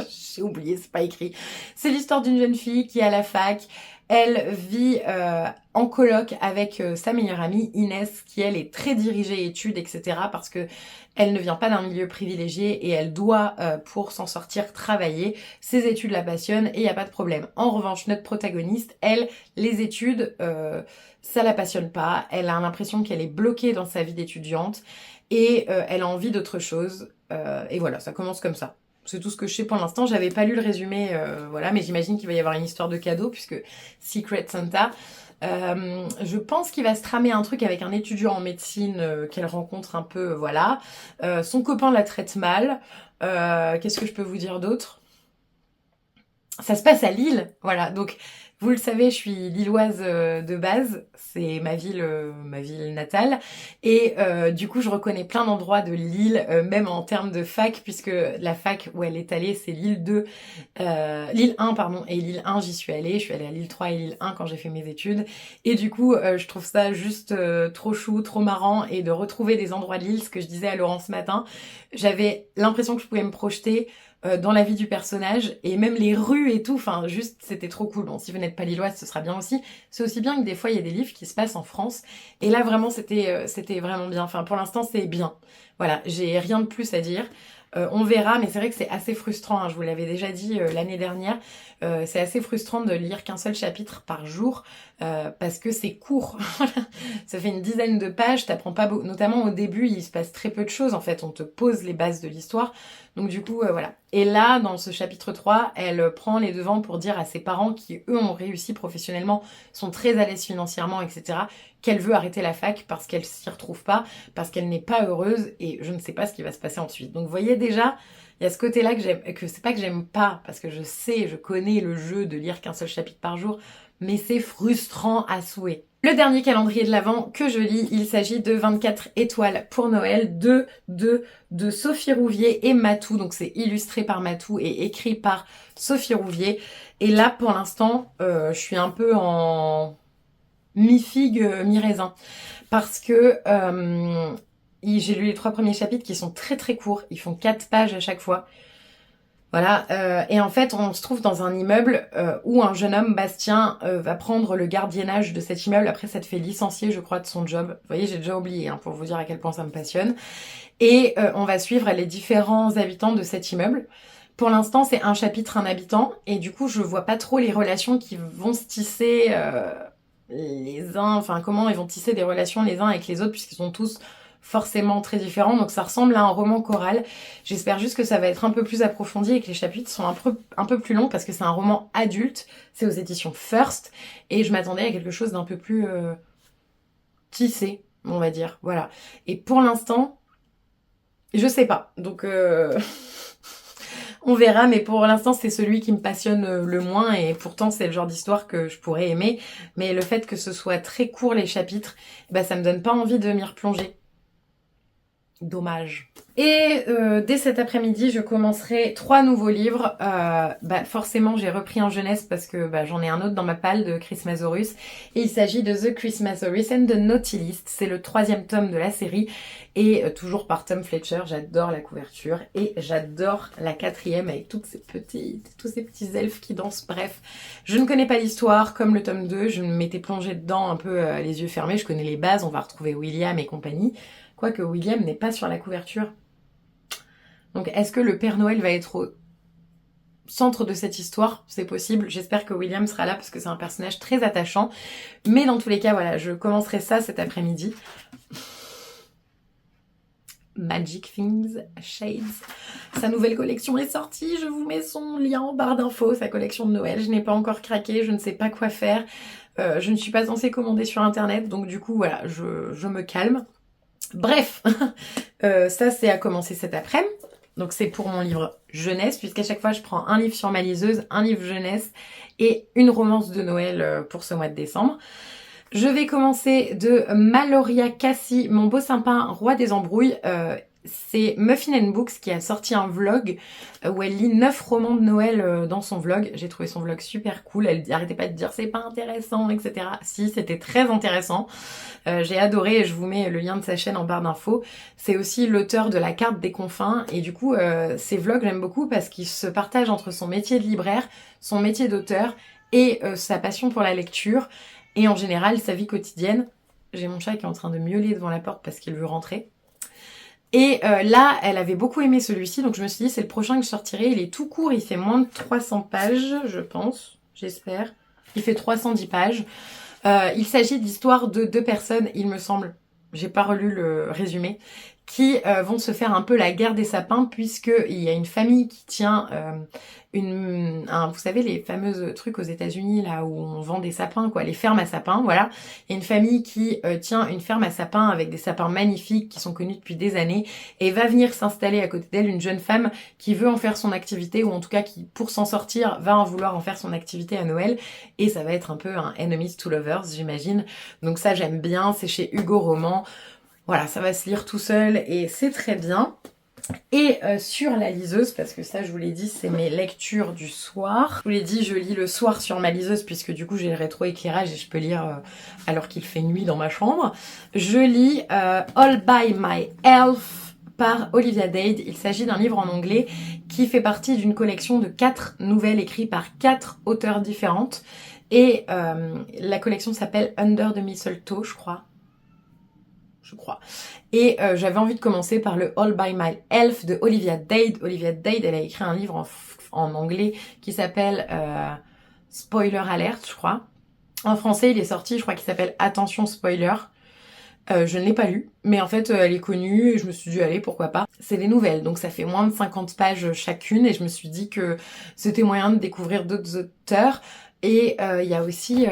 J'ai oublié, c'est pas écrit. C'est l'histoire d'une jeune fille qui est à la fac. Elle vit en coloc avec sa meilleure amie Inès, qui elle est très dirigée études, etc. parce que elle ne vient pas d'un milieu privilégié et elle doit, pour s'en sortir, travailler. Ses études la passionnent et il n'y a pas de problème. En revanche, notre protagoniste, elle, les études, ça la passionne pas. Elle a l'impression qu'elle est bloquée dans sa vie d'étudiante et elle a envie d'autre chose. Et voilà, ça commence comme ça. C'est tout ce que je sais pour l'instant. J'avais pas lu le résumé, voilà, mais j'imagine qu'il va y avoir une histoire de cadeau puisque Secret Santa. Je pense qu'il va se tramer un truc avec un étudiant en médecine qu'elle rencontre un peu, voilà. Son copain la traite mal. Qu'est-ce que je peux vous dire d'autre ? Ça se passe à Lille, voilà. Donc, vous le savez, je suis lilloise de base, c'est ma ville natale. Et du coup, je reconnais plein d'endroits de Lille, même en termes de fac, puisque la fac où elle est allée, c'est Lille 2, Lille 1, pardon, et Lille 1, j'y suis allée. Je suis allée à Lille 3 et Lille 1 quand j'ai fait mes études. Et du coup, je trouve ça juste trop chou, trop marrant, et de retrouver des endroits de Lille, ce que je disais à Laurent ce matin. J'avais l'impression que je pouvais me projeter dans la vie du personnage et même les rues et tout, enfin juste c'était trop cool. Bon, si vous n'êtes pas lilloise, ce sera bien aussi. C'est aussi bien que des fois il y a des livres qui se passent en France et là vraiment c'était vraiment bien. Enfin pour l'instant c'est bien. Voilà, j'ai rien de plus à dire. On verra, mais c'est vrai que c'est assez frustrant, hein, je vous l'avais déjà dit l'année dernière, c'est assez frustrant de lire qu'un seul chapitre par jour, parce que c'est court. Ça fait une dizaine de pages, t'apprends pas beaucoup, notamment au début, il se passe très peu de choses, en fait, on te pose les bases de l'histoire, donc du coup, voilà. Et là, dans ce chapitre 3, elle prend les devants pour dire à ses parents qui, eux, ont réussi professionnellement, sont très à l'aise financièrement, etc., qu'elle veut arrêter la fac parce qu'elle s'y retrouve pas, parce qu'elle n'est pas heureuse et je ne sais pas ce qui va se passer ensuite. Donc vous voyez déjà, il y a ce côté-là que c'est pas que j'aime pas, parce que je connais le jeu de lire qu'un seul chapitre par jour, mais c'est frustrant à souhait. Le dernier calendrier de l'Avent que je lis, il s'agit de 24 étoiles pour Noël de Sophie Rouvier et Matou. Donc c'est illustré par Matou et écrit par Sophie Rouvier. Et là, pour l'instant, je suis un peu en mi-figue, mi-raisin. Parce que j'ai lu les 3 premiers chapitres qui sont très très courts. Ils font 4 pages à chaque fois. Voilà, et en fait, on se trouve dans un immeuble où un jeune homme, Bastien, va prendre le gardiennage de cet immeuble. Après, ça te fait licencier, je crois, de son job. Vous voyez, j'ai déjà oublié, hein, pour vous dire à quel point ça me passionne. Et on va suivre les différents habitants de cet immeuble. Pour l'instant, c'est un chapitre, un habitant, et du coup, je vois pas trop les relations qui vont se tisser les uns, enfin, comment ils vont tisser des relations les uns avec les autres, puisqu'ils sont tous forcément très différents, donc ça ressemble à un roman choral. J'espère juste que ça va être un peu plus approfondi et que les chapitres sont un peu plus longs, parce que c'est un roman adulte, c'est aux éditions First, et je m'attendais à quelque chose d'un peu plus tissé, on va dire, voilà. Et pour l'instant, je sais pas, donc on verra, mais pour l'instant c'est celui qui me passionne le moins, et pourtant c'est le genre d'histoire que je pourrais aimer, mais le fait que ce soit très court les chapitres, bah ça me donne pas envie de m'y replonger. Dommage. Et dès cet après-midi, je commencerai 3 nouveaux livres. Forcément, j'ai repris en jeunesse parce que j'en ai un autre dans ma palle de Chris Mazorus. Et il s'agit de The Chris Mazorus and the Naughty List. C'est le 3e tome de la série. Et toujours par Tom Fletcher. J'adore la couverture. Et j'adore la 4e avec tous ces petits elfes qui dansent. Bref, je ne connais pas l'histoire comme le tome 2. Je m'étais plongée dedans un peu les yeux fermés. Je connais les bases. On va retrouver William et compagnie. Quoique William n'est pas sur la couverture. Donc est-ce que le Père Noël va être au centre de cette histoire? C'est possible. J'espère que William sera là parce que c'est un personnage très attachant. Mais dans tous les cas, voilà, je commencerai ça cet après-midi. Magic Things Shades. Sa nouvelle collection est sortie. Je vous mets son lien en barre d'infos. Sa collection de Noël. Je n'ai pas encore craqué. Je ne sais pas quoi faire. Je ne suis pas censée commander sur Internet. Donc du coup, voilà, je me calme. Bref, ça c'est à commencer cet après-midi. Donc c'est pour mon livre jeunesse, puisqu'à chaque fois je prends un livre sur ma liseuse, un livre jeunesse et une romance de Noël pour ce mois de décembre. Je vais commencer de Maloria Cassie, mon beau sympa roi des embrouilles. C'est Muffin and Books qui a sorti un vlog où elle lit 9 romans de Noël dans son vlog. J'ai trouvé son vlog super cool. Elle arrêtait pas de dire c'est pas intéressant, etc. Si, c'était très intéressant. J'ai adoré, et je vous mets le lien de sa chaîne en barre d'infos. C'est aussi l'auteur de La Carte des Confins. Et du coup, ces vlogs, j'aime beaucoup parce qu'il se partage entre son métier de libraire, son métier d'auteur et sa passion pour la lecture. Et en général, sa vie quotidienne. J'ai mon chat qui est en train de miauler devant la porte parce qu'il veut rentrer. Et là, elle avait beaucoup aimé celui-ci, donc je me suis dit c'est le prochain que je sortirai. Il est tout court, il fait moins de 300 pages, je pense, j'espère. Il fait 310 pages. Il s'agit d'histoires de 2 personnes, il me semble, j'ai pas relu le résumé, qui vont se faire un peu la guerre des sapins, puisqu'il y a une famille qui tient vous savez les fameuses trucs aux États-Unis là où on vend des sapins, quoi, les fermes à sapins, voilà. Il y a une famille qui tient une ferme à sapins avec des sapins magnifiques qui sont connus depuis des années, et va venir s'installer à côté d'elle une jeune femme qui veut en faire son activité, ou en tout cas qui, pour s'en sortir, va en vouloir en faire son activité à Noël, et ça va être un peu un enemies to lovers, j'imagine. Donc ça j'aime bien, c'est chez Hugo Roman. Voilà, ça va se lire tout seul et c'est très bien. Et sur la liseuse, parce que ça je vous l'ai dit, c'est mes lectures du soir. Je vous l'ai dit, je lis le soir sur ma liseuse puisque du coup j'ai le rétroéclairage et je peux lire alors qu'il fait nuit dans ma chambre. Je lis All by My Elf par Olivia Dade. Il s'agit d'un livre en anglais qui fait partie d'une collection de 4 nouvelles écrites par 4 auteurs différentes. Et la collection s'appelle Under the Mistletoe, je crois. Et j'avais envie de commencer par le All by My Elf de Olivia Dade. Olivia Dade, elle a écrit un livre en anglais qui s'appelle Spoiler Alert, je crois. En français, il est sorti, je crois qu'il s'appelle Attention Spoiler. Je ne l'ai pas lu, mais en fait, elle est connue et je me suis dit, allez, pourquoi pas. C'est des nouvelles, donc ça fait moins de 50 pages chacune et je me suis dit que c'était moyen de découvrir d'autres auteurs. Et il y a aussi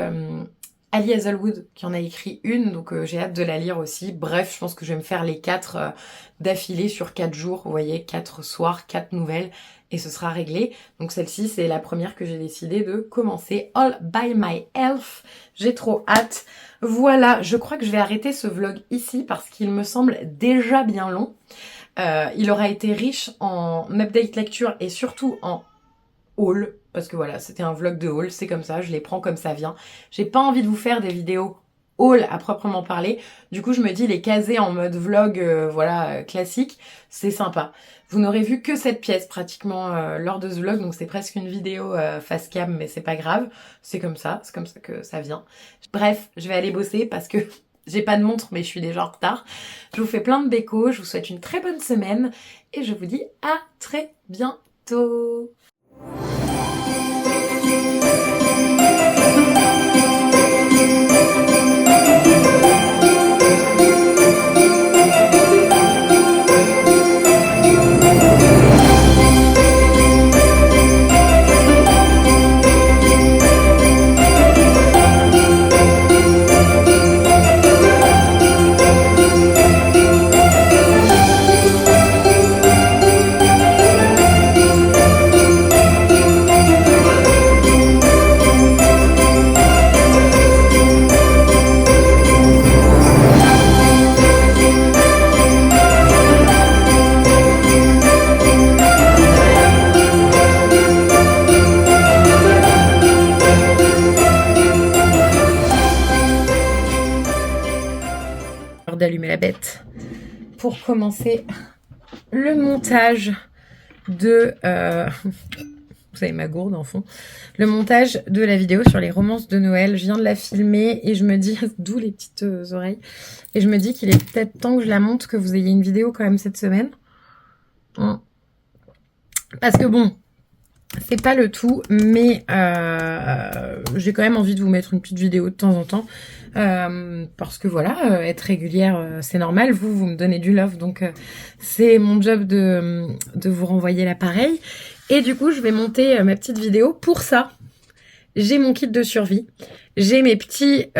Ali Hazelwood qui en a écrit une, donc j'ai hâte de la lire aussi. Bref, je pense que je vais me faire les 4 d'affilée sur 4 jours. Vous voyez, 4 soirs, 4 nouvelles et ce sera réglé. Donc celle-ci, c'est la première que j'ai décidé de commencer. All by My Elf. J'ai trop hâte. Voilà, je crois que je vais arrêter ce vlog ici parce qu'il me semble déjà bien long. Il aura été riche en update lecture et surtout en haul, parce que voilà, c'était un vlog de haul, c'est comme ça, je les prends comme ça vient. J'ai pas envie de vous faire des vidéos haul à proprement parler. Du coup, je me dis les caser en mode vlog, classique, c'est sympa. Vous n'aurez vu que cette pièce pratiquement lors de ce vlog, donc c'est presque une vidéo face cam, mais c'est pas grave. C'est comme ça que ça vient. Bref, je vais aller bosser parce que j'ai pas de montre, mais je suis déjà en retard. Je vous fais plein de bécos, je vous souhaite une très bonne semaine et je vous dis à très bientôt. D'allumer la bête pour commencer le montage de vous savez ma gourde en fond, le montage de la vidéo sur les romances de Noël. Je viens de la filmer et je me dis, d'où les petites oreilles, et je me dis qu'il est peut-être temps que je la monte, que vous ayez une vidéo quand même cette semaine, parce que bon, c'est pas le tout, mais j'ai quand même envie de vous mettre une petite vidéo de temps en temps, parce que voilà, être régulière, c'est normal. Vous me donnez du love, donc c'est mon job de vous renvoyer l'appareil. Et du coup, je vais monter ma petite vidéo. Pour ça, j'ai mon kit de survie, j'ai mes petites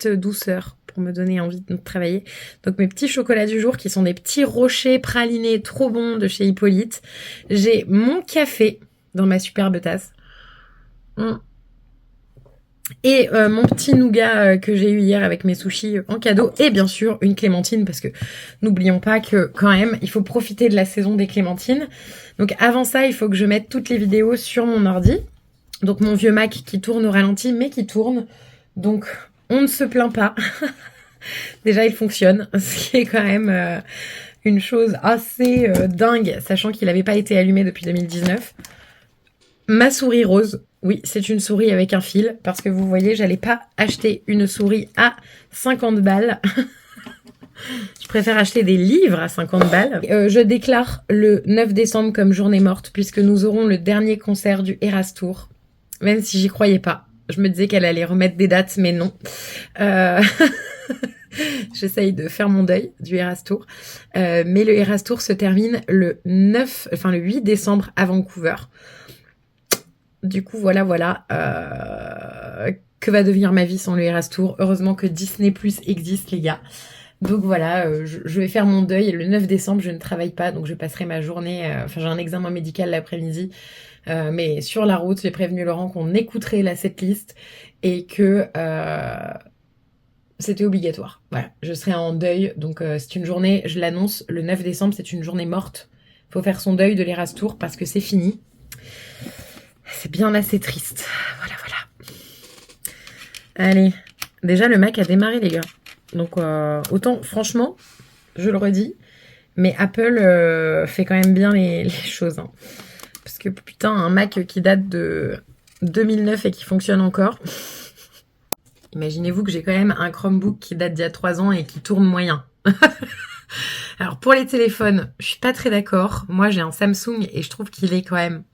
douceurs pour me donner envie de travailler. Donc mes petits chocolats du jour qui sont des petits rochers pralinés trop bons de chez Hippolyte. J'ai mon café dans ma superbe tasse. Et mon petit nougat que j'ai eu hier avec mes sushis en cadeau. Et bien sûr une clémentine, parce que n'oublions pas que quand même il faut profiter de la saison des clémentines. Donc avant ça, il faut que je mette toutes les vidéos sur mon ordi. Donc mon vieux Mac qui tourne au ralenti, mais qui tourne. Donc on ne se plaint pas. Déjà, il fonctionne, ce qui est quand même une chose assez dingue, sachant qu'il n'avait pas été allumé depuis 2019. Ma souris rose, oui, c'est une souris avec un fil, parce que vous voyez, j'allais pas acheter une souris à 50 balles. Je préfère acheter des livres à 50 balles. Je déclare le 9 décembre comme journée morte, puisque nous aurons le dernier concert du Eras Tour, même si j'y croyais pas. Je me disais qu'elle allait remettre des dates, mais non. J'essaye de faire mon deuil du Eras Tour. Mais le Eras Tour se termine le 8 décembre à Vancouver. Du coup, voilà. Que va devenir ma vie sans le Eras Tour? Heureusement que Disney Plus existe, les gars. Donc voilà, je vais faire mon deuil. Le 9 décembre, je ne travaille pas, donc je passerai ma journée... j'ai un examen médical l'après-midi. Mais sur la route, j'ai prévenu Laurent qu'on écouterait la setlist et que c'était obligatoire. Voilà, je serai en deuil, donc c'est une journée, je l'annonce, le 9 décembre, c'est une journée morte. Faut faire son deuil de l'Eras Tour parce que c'est fini. C'est bien assez triste. Voilà. Allez, déjà le Mac a démarré, les gars. Donc autant, franchement, je le redis, mais Apple fait quand même bien les choses, hein. Parce que putain, un Mac qui date de 2009 et qui fonctionne encore. Imaginez-vous que j'ai quand même un Chromebook qui date d'il y a 3 ans et qui tourne moyen. Alors pour les téléphones, je suis pas très d'accord. Moi j'ai un Samsung et je trouve qu'il est quand même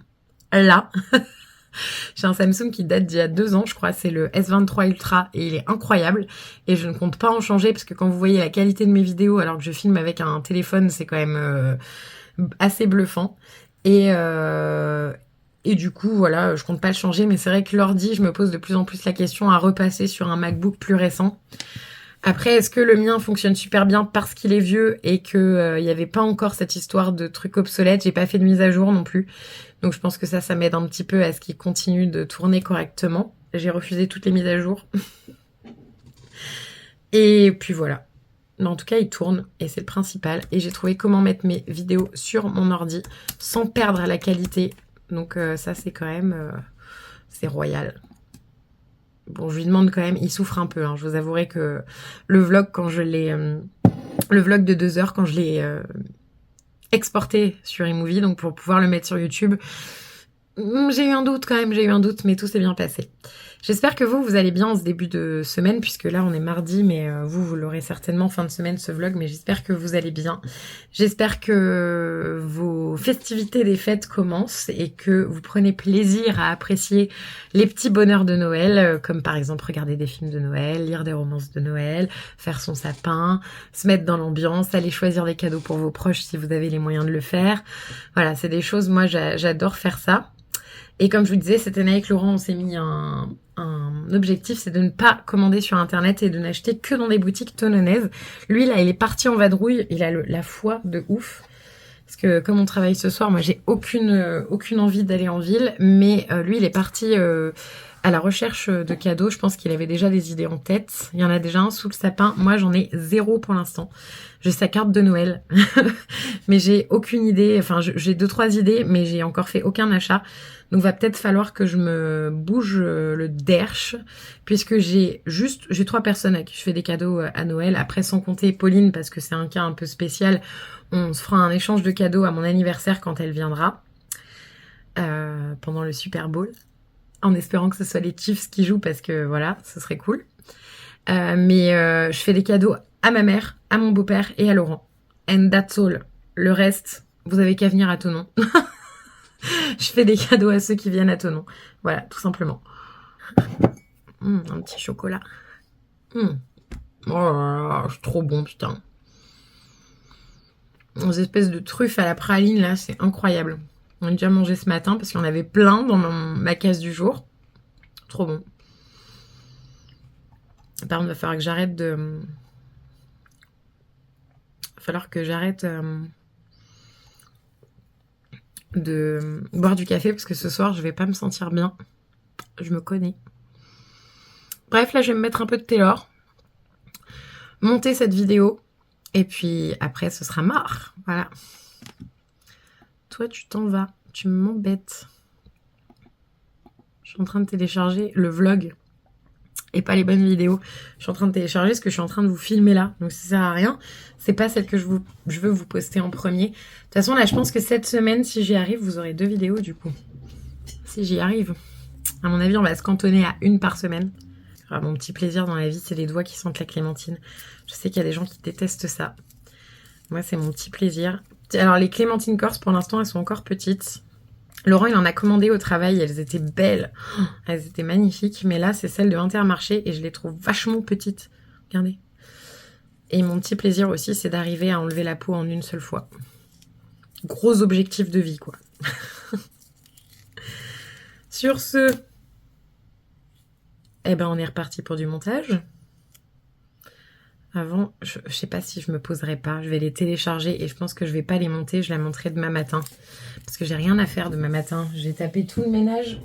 là. J'ai un Samsung qui date d'il y a 2 ans, je crois, c'est le S23 Ultra et il est incroyable. Et je ne compte pas en changer parce que quand vous voyez la qualité de mes vidéos alors que je filme avec un téléphone, c'est quand même assez bluffant. Et du coup, voilà, je compte pas le changer, mais c'est vrai que l'ordi, je me pose de plus en plus la question à repasser sur un MacBook plus récent. Après, est-ce que le mien fonctionne super bien parce qu'il est vieux et que y avait pas encore cette histoire de trucs obsolètes? J'ai pas fait de mise à jour non plus. Donc je pense que ça m'aide un petit peu à ce qu'il continue de tourner correctement. J'ai refusé toutes les mises à jour. Et puis voilà. Mais en tout cas, il tourne et c'est le principal. Et j'ai trouvé comment mettre mes vidéos sur mon ordi sans perdre la qualité. Donc ça, c'est quand même... c'est royal. Bon, je lui demande quand même, il souffre un peu, hein. Je vous avouerai que le vlog, quand je l'ai... le vlog de 2 heures, quand je l'ai exporté sur iMovie, donc pour pouvoir le mettre sur YouTube, j'ai eu un doute quand même, mais tout s'est bien passé. J'espère que vous allez bien en ce début de semaine, puisque là on est mardi, mais vous l'aurez certainement fin de semaine ce vlog, mais j'espère que vous allez bien. J'espère que vos festivités des fêtes commencent et que vous prenez plaisir à apprécier les petits bonheurs de Noël, comme par exemple regarder des films de Noël, lire des romances de Noël, faire son sapin, se mettre dans l'ambiance, aller choisir des cadeaux pour vos proches si vous avez les moyens de le faire. Voilà, c'est des choses, moi j'adore faire ça. Et comme je vous disais, cette année avec Laurent, on s'est mis un objectif, c'est de ne pas commander sur Internet et de n'acheter que dans des boutiques toulonnaises. Lui, là, il est parti en vadrouille, il a la foi de ouf. Parce que comme on travaille ce soir, moi, j'ai aucune envie d'aller en ville. Mais lui, il est parti à la recherche de cadeaux. Je pense qu'il avait déjà des idées en tête. Il y en a déjà un sous le sapin. Moi, j'en ai 0 pour l'instant. J'ai sa carte de Noël. Mais j'ai aucune idée. Enfin, j'ai 2-3 idées, mais j'ai encore fait aucun achat. Donc va peut-être falloir que je me bouge le derche, puisque j'ai 3 personnes à qui je fais des cadeaux à Noël, après sans compter Pauline, parce que c'est un cas un peu spécial. On se fera un échange de cadeaux à mon anniversaire quand elle viendra, pendant le Super Bowl, en espérant que ce soit les Chiefs qui jouent, parce que voilà, ce serait cool. Mais je fais des cadeaux à ma mère, à mon beau-père et à Laurent. And that's all. Le reste, vous avez qu'à venir à Thonon. Je fais des cadeaux à ceux qui viennent à Thonon. Voilà, tout simplement. Un petit chocolat. Oh là là, c'est trop bon, putain. Des espèces de truffes à la praline, là, c'est incroyable. On a déjà mangé ce matin parce qu'il y en avait plein dans ma case du jour. Trop bon. Par contre, il va falloir que j'arrête de... de boire du café parce que ce soir je vais pas me sentir bien. Je me connais. Bref, là je vais me mettre un peu de Taylor, monter cette vidéo et puis après ce sera marre. Voilà. Toi tu t'en vas, tu m'embêtes. Je suis en train de télécharger le vlog et pas les bonnes vidéos. Je suis en train de télécharger ce que je suis en train de vous filmer là. Donc ça sert à rien. C'est pas celle que je veux vous poster en premier. De toute façon là je pense que cette semaine, si j'y arrive, vous aurez 2 vidéos du coup. Si j'y arrive. À mon avis on va se cantonner à 1 par semaine. Alors, mon petit plaisir dans la vie c'est les doigts qui sentent la clémentine. Je sais qu'il y a des gens qui détestent ça. Moi c'est mon petit plaisir. Alors les clémentines corse pour l'instant elles sont encore petites. Laurent, il en a commandé au travail, elles étaient belles, elles étaient magnifiques, mais là, c'est celles de Intermarché et je les trouve vachement petites. Regardez. Et mon petit plaisir aussi, c'est d'arriver à enlever la peau en une seule fois. Gros objectif de vie, quoi. Sur ce, eh ben, on est reparti pour du montage. Avant, je sais pas si je me poserai pas. Je vais les télécharger et je pense que je vais pas les monter. Je la monterai demain matin. Parce que j'ai rien à faire demain matin. J'ai tapé tout le ménage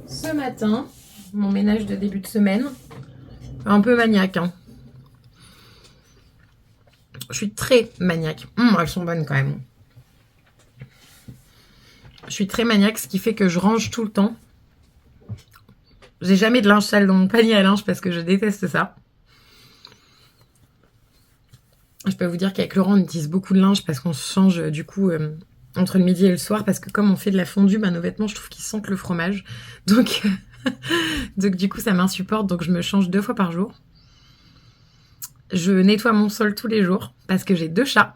ce matin. Mon ménage de début de semaine. Un peu maniaque, hein. Je suis très maniaque. Elles sont bonnes quand même. Je suis très maniaque, ce qui fait que je range tout le temps. J'ai jamais de linge sale dans mon panier à linge parce que je déteste ça. Je peux vous dire qu'avec Laurent, on utilise beaucoup de linge parce qu'on se change du coup entre le midi et le soir. Parce que comme on fait de la fondue, nos vêtements, je trouve qu'ils sentent le fromage. Donc, donc du coup, ça m'insupporte. Donc je me change 2 fois par jour. Je nettoie mon sol tous les jours parce que j'ai 2 chats,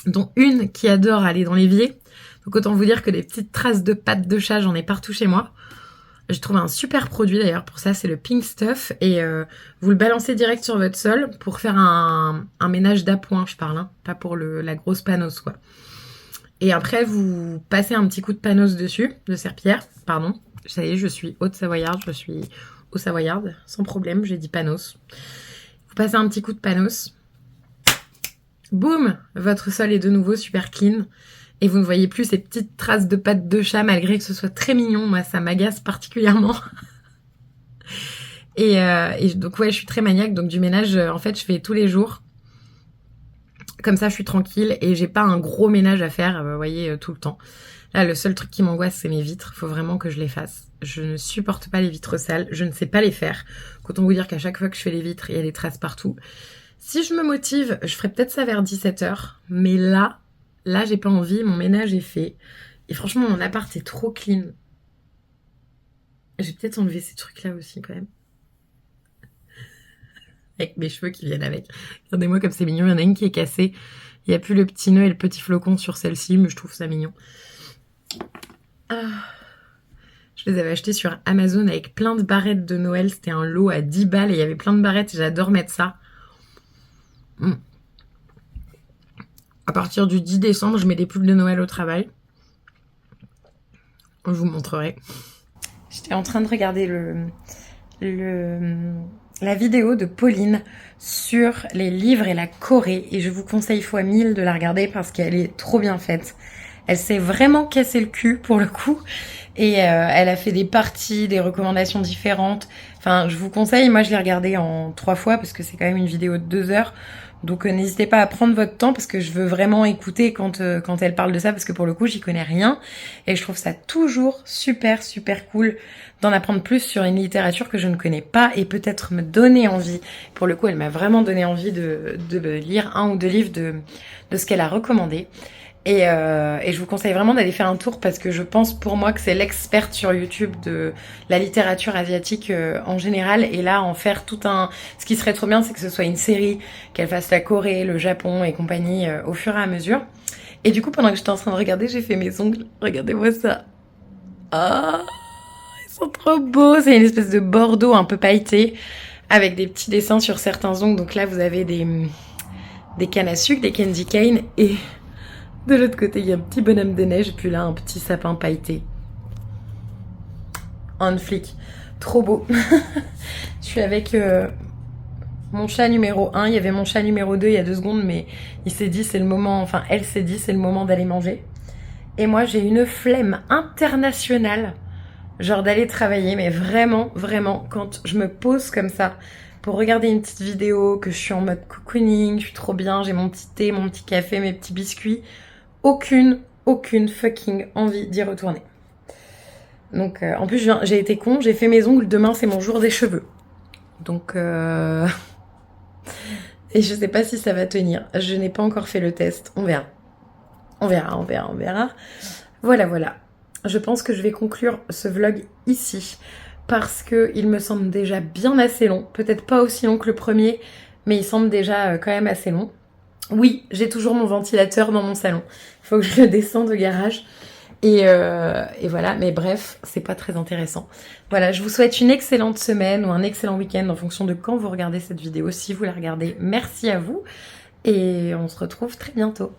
dont une qui adore aller dans l'évier. Donc autant vous dire que des petites traces de pattes de chat, j'en ai partout chez moi. J'ai trouvé un super produit d'ailleurs pour ça, c'est le Pink Stuff. Et vous le balancez direct sur votre sol pour faire un ménage d'appoint, je parle, hein, pas pour la grosse panos, quoi. Et après, vous passez un petit coup de panos dessus, de serpillière, pardon. Ça y est, je suis haute-savoyarde, je suis haut-savoyarde, sans problème, j'ai dit panos. Vous passez un petit coup de panos. Boum, votre sol est de nouveau super clean. Et vous ne voyez plus ces petites traces de pattes de chat, malgré que ce soit très mignon. Moi, ça m'agace particulièrement. et donc, ouais, je suis très maniaque. Donc, du ménage, en fait, je fais tous les jours. Comme ça, je suis tranquille et j'ai pas un gros ménage à faire, vous voyez, tout le temps. Là, le seul truc qui m'angoisse, c'est mes vitres. Faut vraiment que je les fasse. Je ne supporte pas les vitres sales. Je ne sais pas les faire. Autant vous dire qu'à chaque fois que je fais les vitres, il y a des traces partout. Si je me motive, je ferai peut-être ça vers 17h. Mais là, j'ai pas envie. Mon ménage est fait. Et franchement, mon appart est trop clean. J'ai peut-être enlevé ces trucs-là aussi, quand même. Avec mes cheveux qui viennent avec. Regardez-moi comme c'est mignon. Il y en a une qui est cassée. Il n'y a plus le petit nœud et le petit flocon sur celle-ci, mais je trouve ça mignon. Je les avais achetés sur Amazon avec plein de barrettes de Noël. C'était un lot à 10 balles et il y avait plein de barrettes et j'adore mettre ça. À partir du 10 décembre, je mets des pulls de Noël au travail. Je vous montrerai. J'étais en train de regarder la vidéo de Pauline sur les livres et la Corée et je vous conseille fois 1000 de la regarder parce qu'elle est trop bien faite. Elle s'est vraiment cassé le cul pour le coup et elle a fait des parties, des recommandations différentes. Enfin, je vous conseille, moi je l'ai regardée en 3 fois parce que c'est quand même une vidéo de 2 heures. Donc n'hésitez pas à prendre votre temps parce que je veux vraiment écouter quand elle parle de ça parce que pour le coup j'y connais rien et je trouve ça toujours super cool d'en apprendre plus sur une littérature que je ne connais pas et peut-être me donner envie. Pour le coup elle m'a vraiment donné envie de lire 1 ou 2 livres de ce qu'elle a recommandé. Et je vous conseille vraiment d'aller faire un tour parce que je pense pour moi que c'est l'experte sur YouTube de la littérature asiatique en général. Et là, en faire tout un... Ce qui serait trop bien, c'est que ce soit une série, qu'elle fasse la Corée, le Japon et compagnie au fur et à mesure. Et du coup, pendant que j'étais en train de regarder, j'ai fait mes ongles. Regardez-moi ça. Ah, ils sont trop beaux. C'est une espèce de bordeaux un peu pailleté avec des petits dessins sur certains ongles. Donc là, vous avez des cannes à sucre, des candy cane et... De l'autre côté, il y a un petit bonhomme de neige, et puis là, un petit sapin pailleté. On flic. Trop beau. Je suis avec mon chat numéro 1. Il y avait mon chat numéro 2 il y a 2 secondes, mais il s'est dit, c'est le moment... Enfin, elle s'est dit, c'est le moment d'aller manger. Et moi, j'ai une flemme internationale, genre d'aller travailler, mais vraiment, quand je me pose comme ça, pour regarder une petite vidéo, que je suis en mode cocooning, je suis trop bien, j'ai mon petit thé, mon petit café, mes petits biscuits... Aucune fucking envie d'y retourner. Donc, en plus, j'ai été con, j'ai fait mes ongles, demain c'est mon jour des cheveux. Donc, et je sais pas si ça va tenir. Je n'ai pas encore fait le test, on verra. On verra. Voilà. Je pense que je vais conclure ce vlog ici. Parce que il me semble déjà bien assez long. Peut-être pas aussi long que le premier, mais il semble déjà quand même assez long. Oui, j'ai toujours mon ventilateur dans mon salon. Il faut que je le descende au garage. Et voilà, mais bref, c'est pas très intéressant. Voilà, je vous souhaite une excellente semaine ou un excellent week-end en fonction de quand vous regardez cette vidéo. Si vous la regardez, merci à vous. Et on se retrouve très bientôt.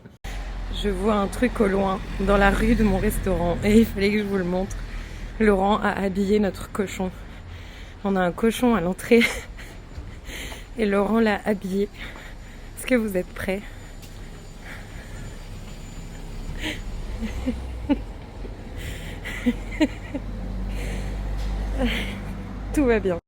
Je vois un truc au loin, dans la rue de mon restaurant. Et il fallait que je vous le montre. Laurent a habillé notre cochon. On a un cochon à l'entrée. Et Laurent l'a habillé. Est-ce que vous êtes prêts? Tout va bien.